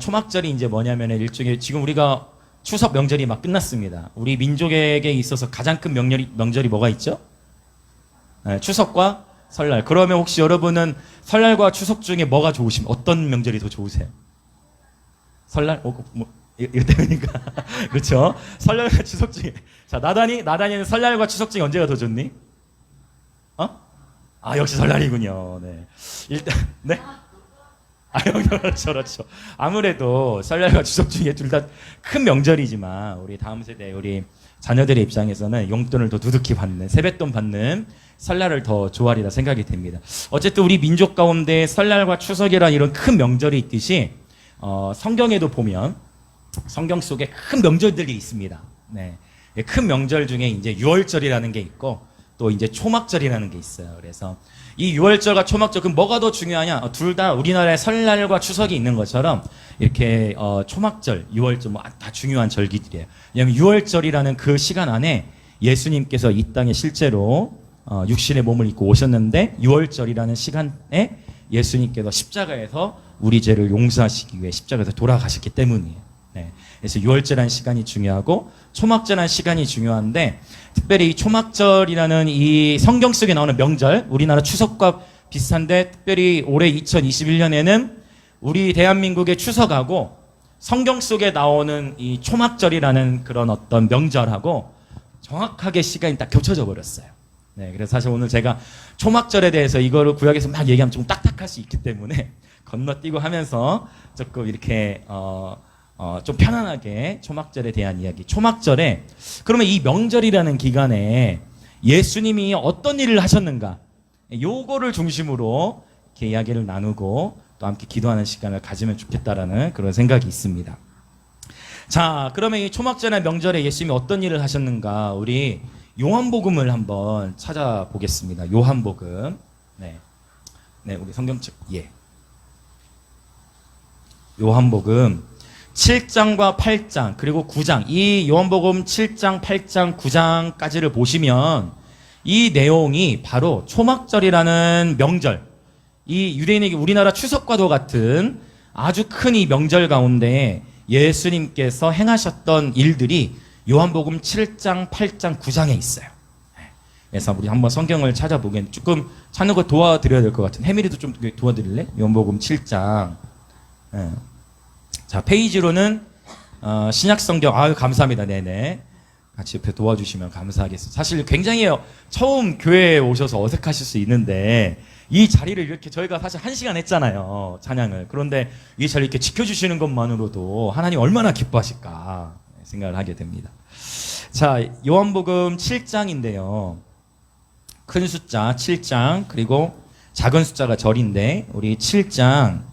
초막절이 이제 뭐냐면 일종의 지금 우리가 추석 명절이 막 끝났습니다. 우리 민족에게 있어서 가장 큰 명절이 뭐가 있죠? 네, 추석과 설날. 그러면 혹시 여러분은 설날과 추석 중에 뭐가 좋으십니까? 어떤 명절이 더 좋으세요? 설날? 이거 때문이니까. 그렇죠? 설날과 추석 중에. 자, 나단이는 설날과 추석 중에 언제가 더 좋니? 역시 설날이군요. 네. 일단, 네? 그렇죠. 아무래도 설날과 추석 중에 둘 다 큰 명절이지만, 우리 다음 세대, 우리 자녀들의 입장에서는 용돈을 더 두둑히 받는, 세뱃돈 받는 설날을 더 좋아하리라 생각이 됩니다. 어쨌든 우리 민족 가운데 설날과 추석이란 이런 큰 명절이 있듯이, 성경에도 보면, 성경 속에 큰 명절들이 있습니다. 네. 큰 명절 중에 이제 유월절이라는 게 있고, 또 이제 초막절이라는 게 있어요. 그래서 이 유월절과 초막절, 그럼 뭐가 더 중요하냐? 둘 다 우리나라에 설날과 추석이 있는 것처럼 이렇게 초막절, 유월절 다 중요한 절기들이에요. 왜냐하면 유월절이라는 그 시간 안에 예수님께서 이 땅에 실제로 육신의 몸을 입고 오셨는데, 유월절이라는 시간에 예수님께서 십자가에서 우리 죄를 용서하시기 위해 십자가에서 돌아가셨기 때문이에요. 네. 그래서 유월절이라는 시간이 중요하고 초막절이라는 시간이 중요한데, 특별히 이 초막절이라는 이 성경 속에 나오는 명절, 우리나라 추석과 비슷한데, 특별히 올해 2021년에는 우리 대한민국의 추석하고 성경 속에 나오는 이 초막절이라는 그런 어떤 명절하고 정확하게 시간이 딱 겹쳐져 버렸어요. 네, 그래서 사실 오늘 제가 초막절에 대해서 이거를 구약에서 막 얘기하면 좀 딱딱할 수 있기 때문에 건너뛰고 하면서 조금 이렇게 좀 편안하게 초막절에 대한 이야기. 초막절에 그러면 이 명절이라는 기간에 예수님이 어떤 일을 하셨는가, 요거를 중심으로 이렇게 이야기를 나누고 또 함께 기도하는 시간을 가지면 좋겠다라는 그런 생각이 있습니다. 자, 그러면 이 초막절의 명절에 예수님이 어떤 일을 하셨는가, 우리 요한복음을 한번 찾아보겠습니다. 요한복음. 네, 우리 성경책. 요한복음 7장과 8장 그리고 9장, 이 요한복음 7장, 8장, 9장까지를 보시면 이 내용이 바로 초막절이라는 명절, 이 유대인에게 우리나라 추석과도 같은 아주 큰 이 명절 가운데 예수님께서 행하셨던 일들이 요한복음 7장, 8장, 9장에 있어요. 그래서 우리 한번 성경을 찾아보겠는데, 조금 찾는 거 도와드려야 될 것 같은. 혜밀이도 좀 도와드릴래? 요한복음 7장. 자, 페이지로는 신약성경. 감사합니다. 네네. 같이 옆에 도와주시면 감사하겠습니다. 사실 굉장히 처음 교회에 오셔서 어색하실 수 있는데, 이 자리를 이렇게 저희가 사실 1시간 했잖아요, 찬양을. 그런데 이 자리를 이렇게 지켜주시는 것만으로도 하나님 얼마나 기뻐하실까 생각을 하게 됩니다. 자, 요한복음 7장인데요. 큰 숫자 7장, 그리고 작은 숫자가 절인데, 우리 7장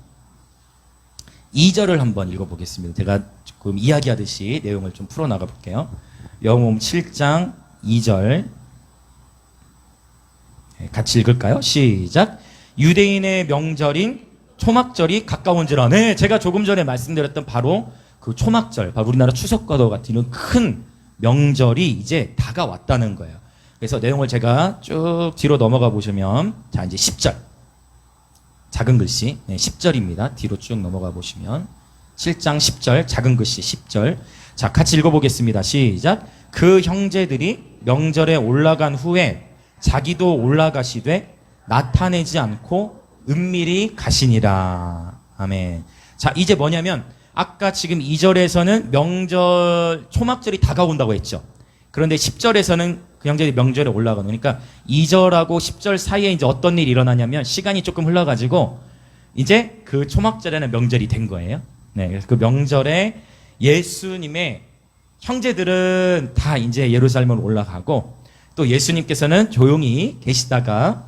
2절을 한번 읽어보겠습니다. 제가 조금 이야기하듯이 내용을 좀 풀어나가 볼게요. 요한복음 7장 2절 같이 읽을까요? 시작. 유대인의 명절인 초막절이 가까운지라. 네, 제가 조금 전에 말씀드렸던 바로 그 초막절, 바로 우리나라 추석과도 같은 큰 명절이 이제 다가왔다는 거예요. 그래서 내용을 제가 쭉 뒤로 넘어가 보시면, 자, 이제 10절. 작은 글씨, 10절입니다. 뒤로 쭉 넘어가 보시면 7장 10절, 작은 글씨 10절. 자, 같이 읽어보겠습니다. 시작. 그 형제들이 명절에 올라간 후에 자기도 올라가시되 나타내지 않고 은밀히 가시니라. 아멘. 자, 이제 뭐냐면 아까 지금 2절에서는 명절, 초막절이 다가온다고 했죠. 그런데 10절에서는 그 형제들이 명절에 올라가는, 그러니까 2절하고 10절 사이에 이제 어떤 일이 일어나냐면, 시간이 조금 흘러가지고 이제 그 초막절에는 명절이 된 거예요. 네, 그래서 그 명절에 예수님의 형제들은 다 이제 예루살렘으로 올라가고, 또 예수님께서는 조용히 계시다가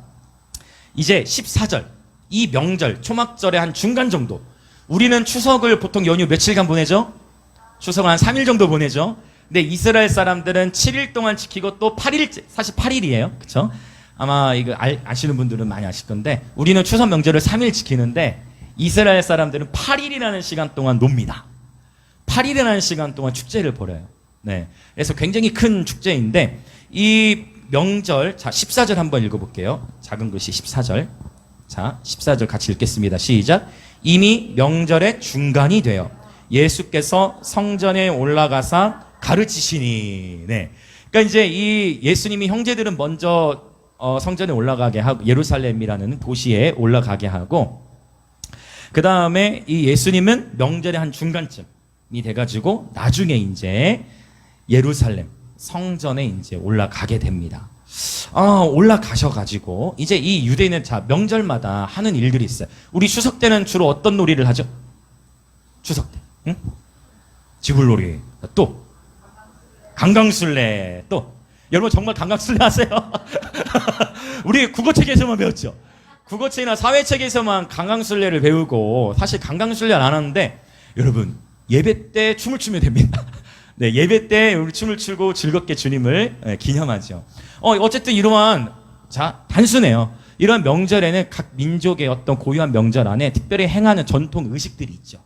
이제 14절, 이 명절, 초막절의 한 중간 정도, 우리는 추석을 보통 연휴 며칠간 보내죠? 추석을 한 3일 정도 보내죠? 근데 이스라엘 사람들은 7일 동안 지키고 또 8일, 사실 8일이에요. 그쵸? 아마 이거 아시는 분들은 많이 아실 건데, 우리는 추석 명절을 3일 지키는데 이스라엘 사람들은 8일이라는 시간 동안 놉니다. 8일이라는 시간 동안 축제를 벌여요. 네. 그래서 굉장히 큰 축제인데, 이 명절, 자, 14절 한번 읽어볼게요. 작은 글씨 14절. 자, 14절 같이 읽겠습니다. 시작. 이미 명절의 중간이 되어 예수께서 성전에 올라가사 가르치시니. 네. 그러니까 이제 이 예수님이 형제들은 먼저 성전에 올라가게 하고 예루살렘이라는 도시에 올라가게 하고 그 다음에 이 예수님은 명절의 한 중간쯤이 돼가지고 나중에 이제 예루살렘 성전에 이제 올라가게 됩니다. 올라가셔가지고 이제 이 유대인은 자 명절마다 하는 일들이 있어요. 우리 추석 때는 주로 어떤 놀이를 하죠? 추석 때, 응? 지불놀이, 또 강강술래, 또 여러분 정말 강강술래 하세요? 우리 국어책에서만 배웠죠. 국어책이나 사회책에서만 강강술래를 배우고 사실 강강술래는 안 하는데 여러분 예배 때 춤을 추면 됩니다. 네, 예배 때 우리 춤을 추고 즐겁게 주님을 기념하죠. 어쨌든 이러한 자 단순해요. 이러한 명절에는 각 민족의 어떤 고유한 명절 안에 특별히 행하는 전통 의식들이 있죠.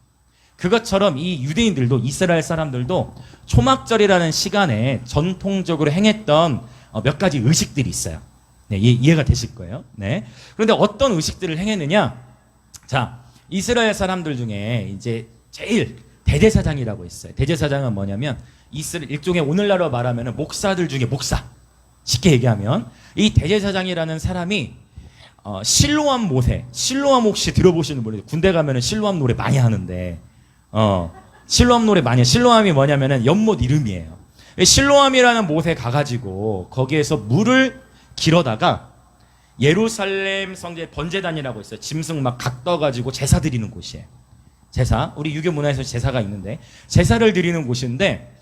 그것처럼 이 유대인들도 이스라엘 사람들도 초막절이라는 시간에 전통적으로 행했던 몇 가지 의식들이 있어요. 네, 이해가 되실 거예요. 네. 그런데 어떤 의식들을 행했느냐? 자, 이스라엘 사람들 중에 이제 제일 대제사장이라고 있어요. 대제사장은 뭐냐면 일종의 오늘날로 말하면 목사들 중에 목사. 쉽게 얘기하면 이 대제사장이라는 사람이 실로암 모세. 실로암 혹시 들어보시는 분이 군대 가면은 실로암 노래 많이 하는데 실로암 노래 많이 해요. 실로암이 뭐냐면은 연못 이름이에요. 실로암이라는 못에 가가지고 거기에서 물을 길어다가 예루살렘 성전에 번제단이라고 있어요. 짐승 막 각 떠가지고 제사 드리는 곳이에요. 제사. 우리 유교 문화에서 제사가 있는데 제사를 드리는 곳인데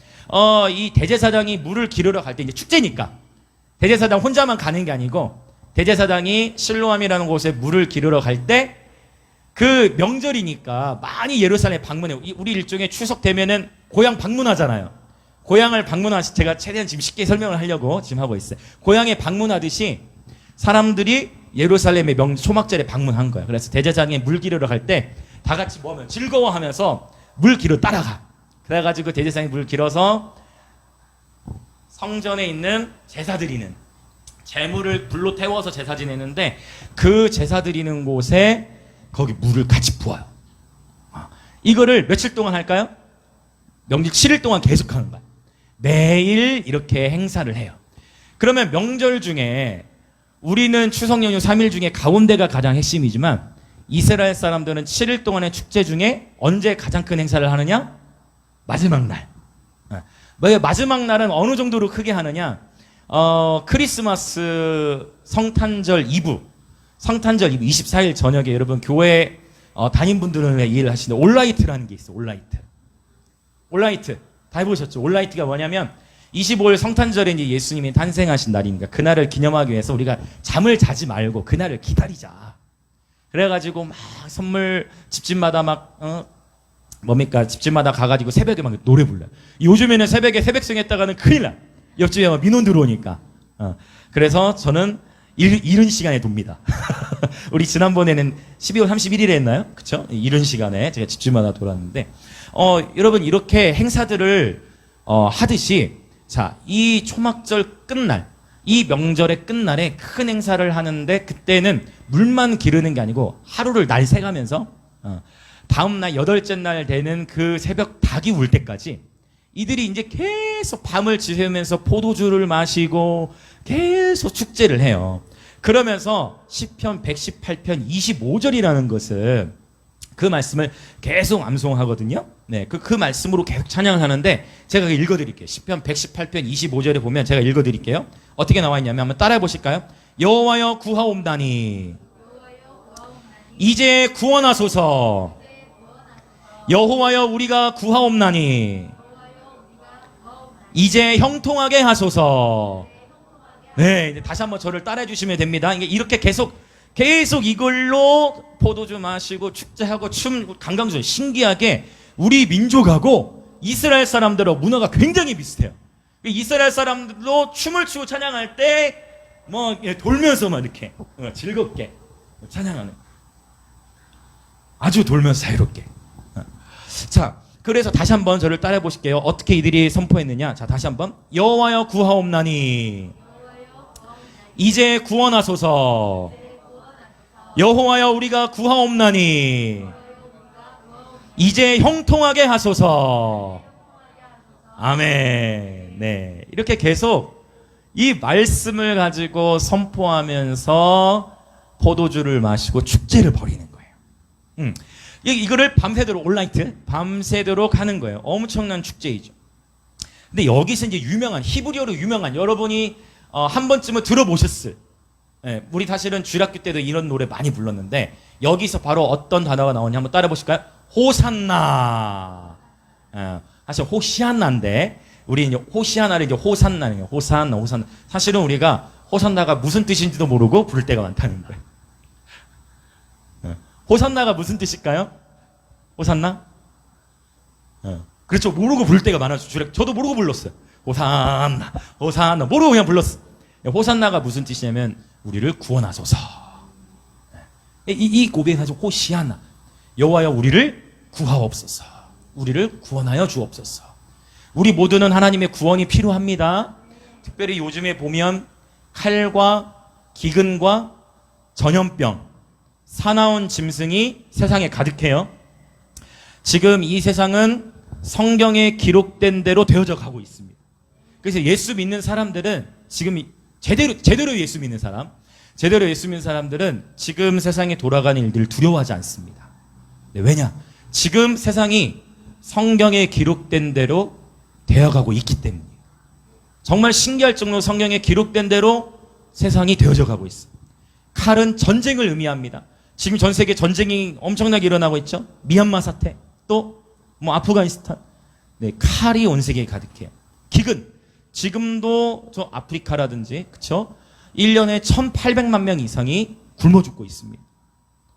이 대제사장이 물을 기르러 갈 때 이제 축제니까 대제사장 혼자만 가는 게 아니고 대제사장이 실로암이라는 곳에 물을 기르러 갈 때 그 명절이니까 많이 예루살렘 방문해. 우리 일종의 추석 되면은 고향 방문하잖아요. 고향을 방문하시 제가 최대한 지금 쉽게 설명을 하려고 지금 하고 있어요. 고향에 방문하듯이 사람들이 예루살렘의 초막절에 방문한 거예요. 그래서 대제사장이 물 기르러 갈 때 다 같이 뭐하면 즐거워하면서 물 기르러 따라가. 그래가지고 대제사장이 물 길어서 성전에 있는 제사 드리는 재물을 불로 태워서 제사 지내는데 그 제사 드리는 곳에 거기 물을 같이 부어요. 이거를 며칠 동안 할까요? 명절 7일 동안 계속 하는 거야. 매일 이렇게 행사를 해요. 그러면 명절 중에 우리는 추석 연휴 3일 중에 가운데가 가장 핵심이지만 이스라엘 사람들은 7일 동안의 축제 중에 언제 가장 큰 행사를 하느냐? 마지막 날. 마지막 날은 어느 정도로 크게 하느냐? 크리스마스 성탄절 이브 24일 저녁에 여러분 교회 담임분들은 왜 이해를 하시는데 올라이트라는 게 있어. 올라이트 다 해보셨죠? 올라이트가 뭐냐면 25일 성탄절에 이제 예수님이 탄생하신 날이니까 그날을 기념하기 위해서 우리가 잠을 자지 말고 그날을 기다리자. 그래가지고 막 선물 집집마다 막 집집마다 가가지고 새벽에 막 노래 불러요. 요즘에는 새벽에 새벽송 했다가는 큰일 나. 옆집에 막 민원 들어오니까. 그래서 저는 이른 시간에 돕니다. 우리 지난번에는 12월 31일에 했나요? 그쵸? 이른 시간에 제가 집집마다 돌았는데 여러분 이렇게 행사들을 하듯이 자, 이 초막절 끝날 이 명절의 끝날에 큰 행사를 하는데 그때는 물만 기르는 게 아니고 하루를 날 새가면서 다음날 8째 날 되는 그 새벽 닭이 울 때까지 이들이 이제 계속 밤을 지새우면서 포도주를 마시고 계속 축제를 해요. 그러면서 시편 118편 25절이라는 것은 그 말씀을 계속 암송하거든요. 네, 그 말씀으로 계속 찬양을 하는데 제가 읽어드릴게요. 시편 118편 25절에 보면 제가 읽어드릴게요. 어떻게 나와 있냐면 한번 따라해 보실까요? 여호와여 구하옵나니 이제 구원하소서. 여호와여 우리가 구하옵나니 이제 형통하게 하소서. 네, 이제 다시 한번 저를 따라해 주시면 됩니다. 이렇게 계속 이걸로 포도주 마시고 축제하고 춤 강강술 신기하게 우리 민족하고 이스라엘 사람들하고 문화가 굉장히 비슷해요. 이스라엘 사람들도 춤을 추고 찬양할 때 뭐 돌면서 막 이렇게 즐겁게 찬양하는 아주 돌면서 자유롭게. 자, 그래서 다시 한번 저를 따라해 보실게요. 어떻게 이들이 선포했느냐? 자, 다시 한번 여호와여 구하옵나니 이제 구원하소서. 여호와여 우리가 구하옵나니 이제 형통하게 하소서. 아멘. 네. 이렇게 계속 이 말씀을 가지고 선포하면서 포도주를 마시고 축제를 벌이는 거예요. 이거를 밤새도록 올라이트, 밤새도록 하는 거예요. 엄청난 축제이죠. 근데 여기서 이제 유명한, 히브리어로 유명한, 여러분이 한 번쯤은 들어보셨을, 예, 우리 사실은 주일학교 때도 이런 노래 많이 불렀는데, 여기서 바로 어떤 단어가 나오냐 한번 따라 보실까요? 호산나. 사실 호시아나인데, 우리 이제 호시아나를 이제 호산나예요. 호산나, 호산나. 사실은 우리가 호산나가 무슨 뜻인지도 모르고 부를 때가 많다는 거예요. 호산나가 무슨 뜻일까요? 호산나? 그렇죠. 모르고 부를 때가 많아요. 저도 모르고 불렀어요. 호산나, 호산나. 모르고 그냥 불렀어요. 호산나가 무슨 뜻이냐면, 우리를 구원하소서. 이 고백이 사실 호시아나. 여호와여 우리를 구하옵소서. 우리를 구원하여 주옵소서. 우리 모두는 하나님의 구원이 필요합니다. 특별히 요즘에 보면 칼과 기근과 전염병, 사나운 짐승이 세상에 가득해요. 지금 이 세상은 성경에 기록된 대로 되어져 가고 있습니다. 그래서 예수 믿는 사람들은 지금 제대로 예수 믿는 사람들은 지금 세상에 돌아가는 일들을 두려워하지 않습니다. 네, 왜냐? 지금 세상이 성경에 기록된 대로 되어가고 있기 때문이에요. 정말 신기할 정도로 성경에 기록된 대로 세상이 되어져 가고 있어요. 칼은 전쟁을 의미합니다. 지금 전 세계 전쟁이 엄청나게 일어나고 있죠. 미얀마 사태, 또 뭐 아프가니스탄. 네, 칼이 온 세계에 가득해요. 기근, 지금도 저 아프리카라든지, 그쵸? 1년에 1,800만 명 이상이 굶어 죽고 있습니다.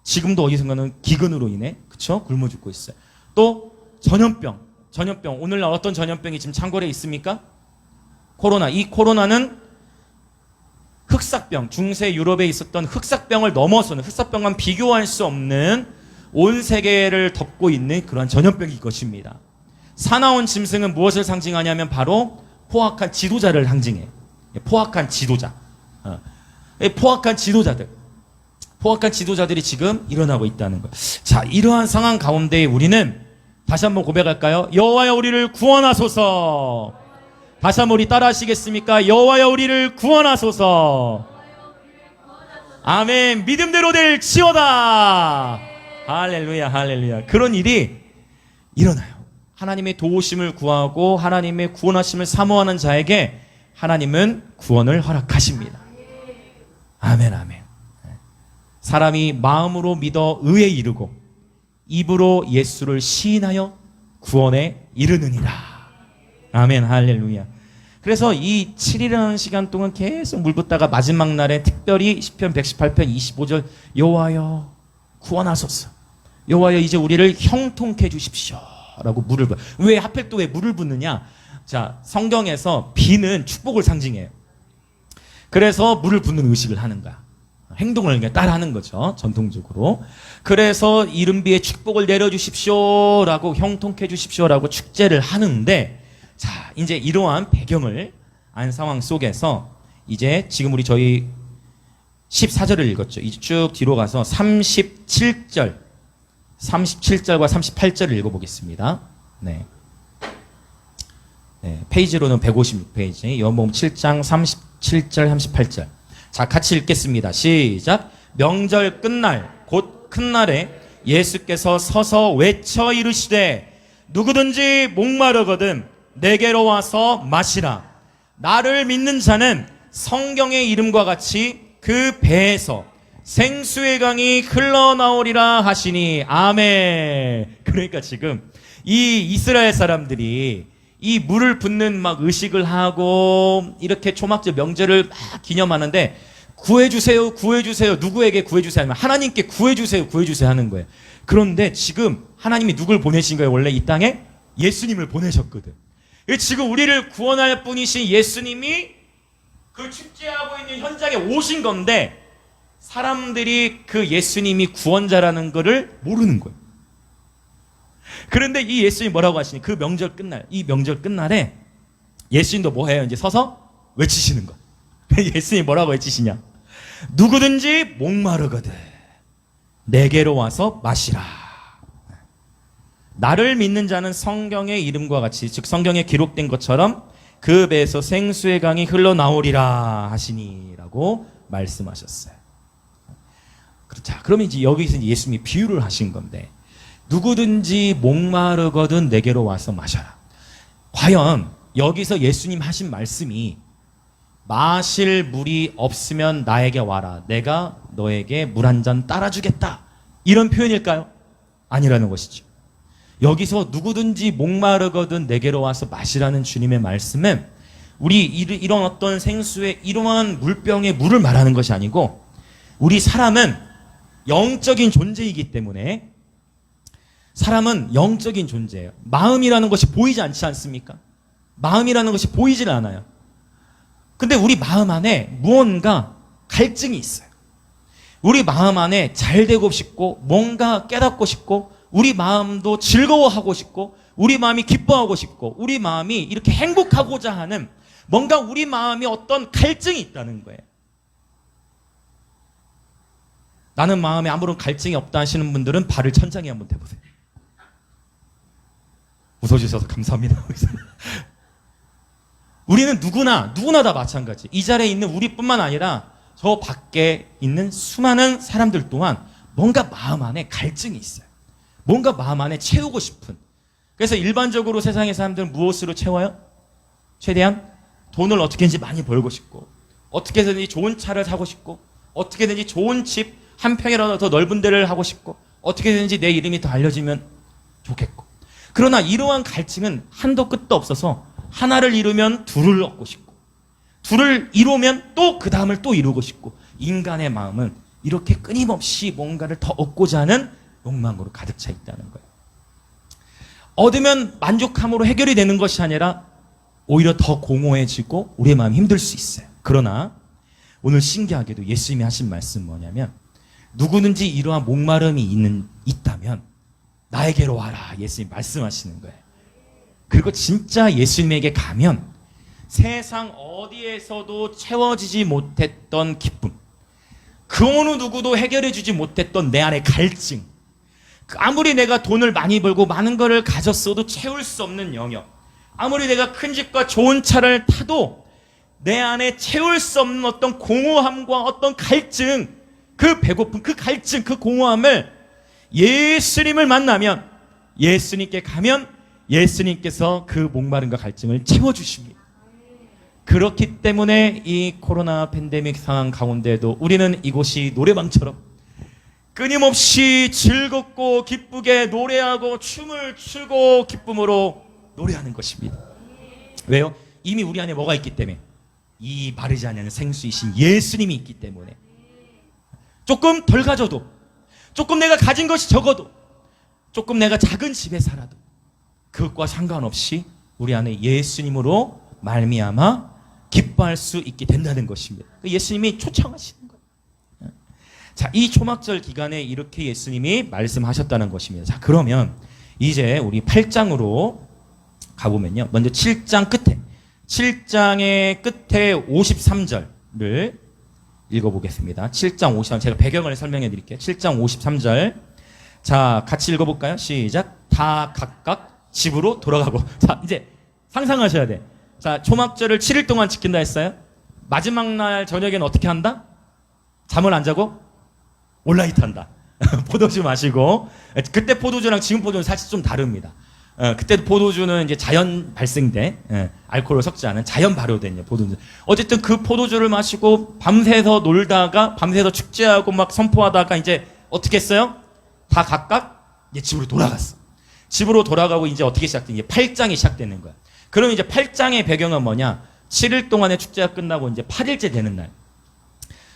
지금도 어디선가는 기근으로 인해, 그쵸? 굶어 죽고 있어요. 또 전염병, 오늘날 어떤 전염병이 지금 창궐에 있습니까? 코로나. 이 코로나는 흑사병, 중세 유럽에 있었던 흑사병을 넘어서는, 흑사병과 비교할 수 없는 온 세계를 덮고 있는 그러한 전염병이 것입니다. 사나운 짐승은 무엇을 상징하냐면 바로 포악한 지도자를 상징해요. 포악한 지도자. 포악한 지도자들이 지금 일어나고 있다는 거예요. 자, 이러한 상황 가운데 우리는 다시 한번 고백할까요? 여호와여 우리를 구원하소서. 다시 한번 우리 따라 하시겠습니까? 여호와여 우리를 구원하소서. 아멘. 믿음대로 될지어다. 할렐루야, 할렐루야. 그런 일이 일어나요. 하나님의 도우심을 구하고 하나님의 구원하심을 사모하는 자에게 하나님은 구원을 허락하십니다. 아멘, 아멘. 사람이 마음으로 믿어 의에 이르고 입으로 예수를 시인하여 구원에 이르느니라. 아멘, 할렐루야. 그래서 이 7일이라는 시간 동안 계속 물붓다가 마지막 날에 특별히 시편 118편 25절 여호와여 구원하소서. 여호와여 이제 우리를 형통케 해주십시오 라고 물을 붓. 왜 하필 또 왜 물을 붓느냐? 자, 성경에서 비는 축복을 상징해요. 그래서 물을 붓는 의식을 하는 거야. 행동을 그냥 따라하는 거죠, 전통적으로. 그래서 이른 비에 축복을 내려주십시오 라고, 형통케 해주십시오 라고 축제를 하는데, 자, 이제 이러한 배경을 안 상황 속에서 이제 지금 우리 저희 14절을 읽었죠. 이제 쭉 뒤로 가서 37절과 38절을 읽어보겠습니다. 네. 네, 페이지로는 156페이지, 요한복음 7장 37절, 38절. 자, 같이 읽겠습니다. 시작. 명절 끝날, 곧 큰 날에 예수께서 서서 외쳐 이르시되 누구든지 목마르거든 내게로 와서 마시라. 나를 믿는 자는 성경의 이름과 같이 그 배에서 생수의 강이 흘러나오리라 하시니. 아멘. 그러니까 지금 이 이스라엘 사람들이 이 물을 붓는 막 의식을 하고 이렇게 초막절 명절을 막 기념하는데, 구해주세요, 구해주세요. 누구에게 구해주세요 하면 하나님께 구해주세요, 구해주세요 하는 거예요. 그런데 지금 하나님이 누굴 보내신 거예요? 원래 이 땅에 예수님을 보내셨거든. 지금 우리를 구원할 분이신 예수님이 그 축제하고 있는 현장에 오신 건데, 사람들이 그 예수님이 구원자라는 것을 모르는 거예요. 그런데 이 예수님이 뭐라고 하시니? 그 명절 끝날, 이 명절 끝날에 예수님도 뭐 해요? 이제 서서 외치시는 거. 예수님이 뭐라고 외치시냐? 누구든지 목마르거든 내게로 와서 마시라. 나를 믿는 자는 성경의 이름과 같이, 즉 성경에 기록된 것처럼 그 배에서 생수의 강이 흘러나오리라 하시니라고 말씀하셨어요. 자, 그러면 이제 여기서 예수님이 비유를 하신 건데, 누구든지 목마르거든 내게로 와서 마셔라. 과연 여기서 예수님 하신 말씀이 마실 물이 없으면 나에게 와라, 내가 너에게 물 한 잔 따라주겠다, 이런 표현일까요? 아니라는 것이죠. 여기서 누구든지 목마르거든 내게로 와서 마시라는 주님의 말씀은 우리 이런 어떤 생수의 이러한 물병의 물을 말하는 것이 아니고, 우리 사람은 영적인 존재이기 때문에, 사람은 영적인 존재예요. 마음이라는 것이 보이지 않지 않습니까? 마음이라는 것이 보이질 않아요. 근데 우리 마음 안에 무언가 갈증이 있어요. 우리 마음 안에 잘 되고 싶고, 뭔가 깨닫고 싶고, 우리 마음도 즐거워하고 싶고, 우리 마음이 기뻐하고 싶고, 우리 마음이 이렇게 행복하고자 하는 뭔가 우리 마음이 어떤 갈증이 있다는 거예요. 나는 마음에 아무런 갈증이 없다 하시는 분들은 발을 천장에 한번 대보세요. 웃어주셔서 감사합니다. 우리는 누구나 다 마찬가지. 이 자리에 있는 우리뿐만 아니라 저 밖에 있는 수많은 사람들 또한 뭔가 마음 안에 갈증이 있어요. 뭔가 마음 안에 채우고 싶은. 그래서 일반적으로 세상의 사람들은 무엇으로 채워요? 최대한 돈을 어떻게든지 많이 벌고 싶고, 어떻게든지 좋은 차를 사고 싶고, 어떻게든지 좋은 집 한 평이라도 더 넓은 데를 하고 싶고, 어떻게든지 내 이름이 더 알려지면 좋겠고. 그러나 이러한 갈증은 한도 끝도 없어서 하나를 이루면 둘을 얻고 싶고, 둘을 이루면 또 그 다음을 또 이루고 싶고, 인간의 마음은 이렇게 끊임없이 뭔가를 더 얻고자 하는 욕망으로 가득 차 있다는 거예요. 얻으면 만족함으로 해결이 되는 것이 아니라 오히려 더 공허해지고 우리의 마음이 힘들 수 있어요. 그러나 오늘 신기하게도 예수님이 하신 말씀은 뭐냐면, 누구든지 이러한 목마름이 있다면 나에게로 와라, 예수님이 말씀하시는 거예요. 그리고 진짜 예수님에게 가면 세상 어디에서도 채워지지 못했던 기쁨, 그 어느 누구도 해결해주지 못했던 내 안의 갈증, 아무리 내가 돈을 많이 벌고 많은 거를 가졌어도 채울 수 없는 영역, 아무리 내가 큰 집과 좋은 차를 타도 내 안에 채울 수 없는 어떤 공허함과 어떤 갈증, 그 배고픔, 그 갈증, 그 공허함을 예수님을 만나면, 예수님께 가면 예수님께서 그 목마름과 갈증을 채워주십니다. 그렇기 때문에 이 코로나 팬데믹 상황 가운데도 우리는 이곳이 노래방처럼 끊임없이 즐겁고 기쁘게 노래하고 춤을 추고 기쁨으로 노래하는 것입니다. 왜요? 이미 우리 안에 뭐가 있기 때문에, 이 마르지 않는 생수이신 예수님이 있기 때문에. 조금 덜 가져도, 조금 내가 가진 것이 적어도, 조금 내가 작은 집에 살아도 그것과 상관없이 우리 안에 예수님으로 말미암아 기뻐할 수 있게 된다는 것입니다. 예수님이 초청하시는 거예요. 자, 이 초막절 기간에 이렇게 예수님이 말씀하셨다는 것입니다. 자, 그러면 이제 우리 8장으로 가보면요, 먼저 7장 끝에, 7장의 끝에 53절을 읽어보겠습니다. 7장 53절, 제가 배경을 설명해 드릴게요. 7장 53절. 자, 같이 읽어볼까요? 시작. 다 각각 집으로 돌아가고. 자, 이제 상상하셔야 돼. 자, 초막절을 7일 동안 지킨다 했어요. 마지막 날 저녁에는 어떻게 한다? 잠을 안 자고 올라이트 한다. 포도주 마시고. 그때 포도주랑 지금 포도주는 사실 좀 다릅니다. 그때 포도주는 이제 자연 발생돼, 알코올을 섞지 않은 자연 발효된 포도주. 어쨌든 그 포도주를 마시고 밤새서 놀다가, 밤새서 축제하고 막 선포하다가 이제 어떻게 했어요? 다 각각 이제 집으로 돌아갔어. 집으로 돌아가고 이제 어떻게 시작돼? 이제 8장이 시작되는 거야. 그럼 이제 8장의 배경은 뭐냐? 7일 동안의 축제가 끝나고 이제 8일째 되는 날.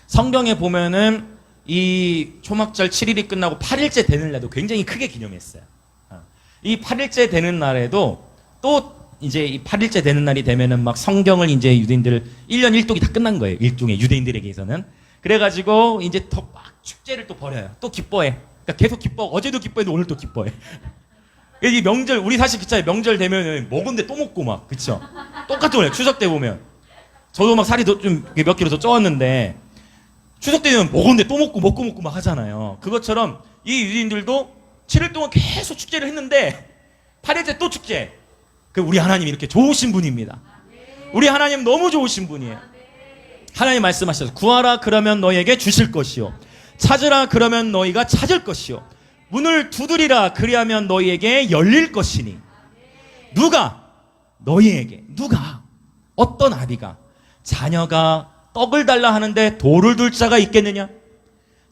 성경에 보면은 이 초막절 7일이 끝나고 8일째 되는 날도 굉장히 크게 기념했어요. 이 8일째 되는 날에도 또 이제 이 8일째 되는 날이 되면은 막 성경을 이제 유대인들 1년 1독이 다 끝난 거예요. 일종의 유대인들에게서는. 그래가지고 이제 더 막 축제를 또 벌여요. 또 기뻐해. 그러니까 계속 기뻐. 어제도 기뻐해도 오늘 또 기뻐해. 이 명절, 우리 사실 그쵸, 명절 되면은 먹은데 또 먹고 막, 그쵸? 똑같은 거예요. 추석 때 보면. 저도 막 살이 좀 몇 킬로 더 쪄왔는데 추석 때는 먹은데 또 먹고 막 하잖아요. 그것처럼 이 유대인들도 7일 동안 계속 축제를 했는데 8일째 또 축제. 그 우리 하나님 이렇게 좋으신 분입니다. 우리 하나님 너무 좋으신 분이에요. 하나님 말씀하셔서 구하라 그러면 너희에게 주실 것이요 찾으라 그러면 너희가 찾을 것이요 문을 두드리라 그리하면 너희에게 열릴 것이니. 누가? 너희에게. 누가? 어떤 아비가 자녀가 떡을 달라 하는데 돌을 둘 자가 있겠느냐?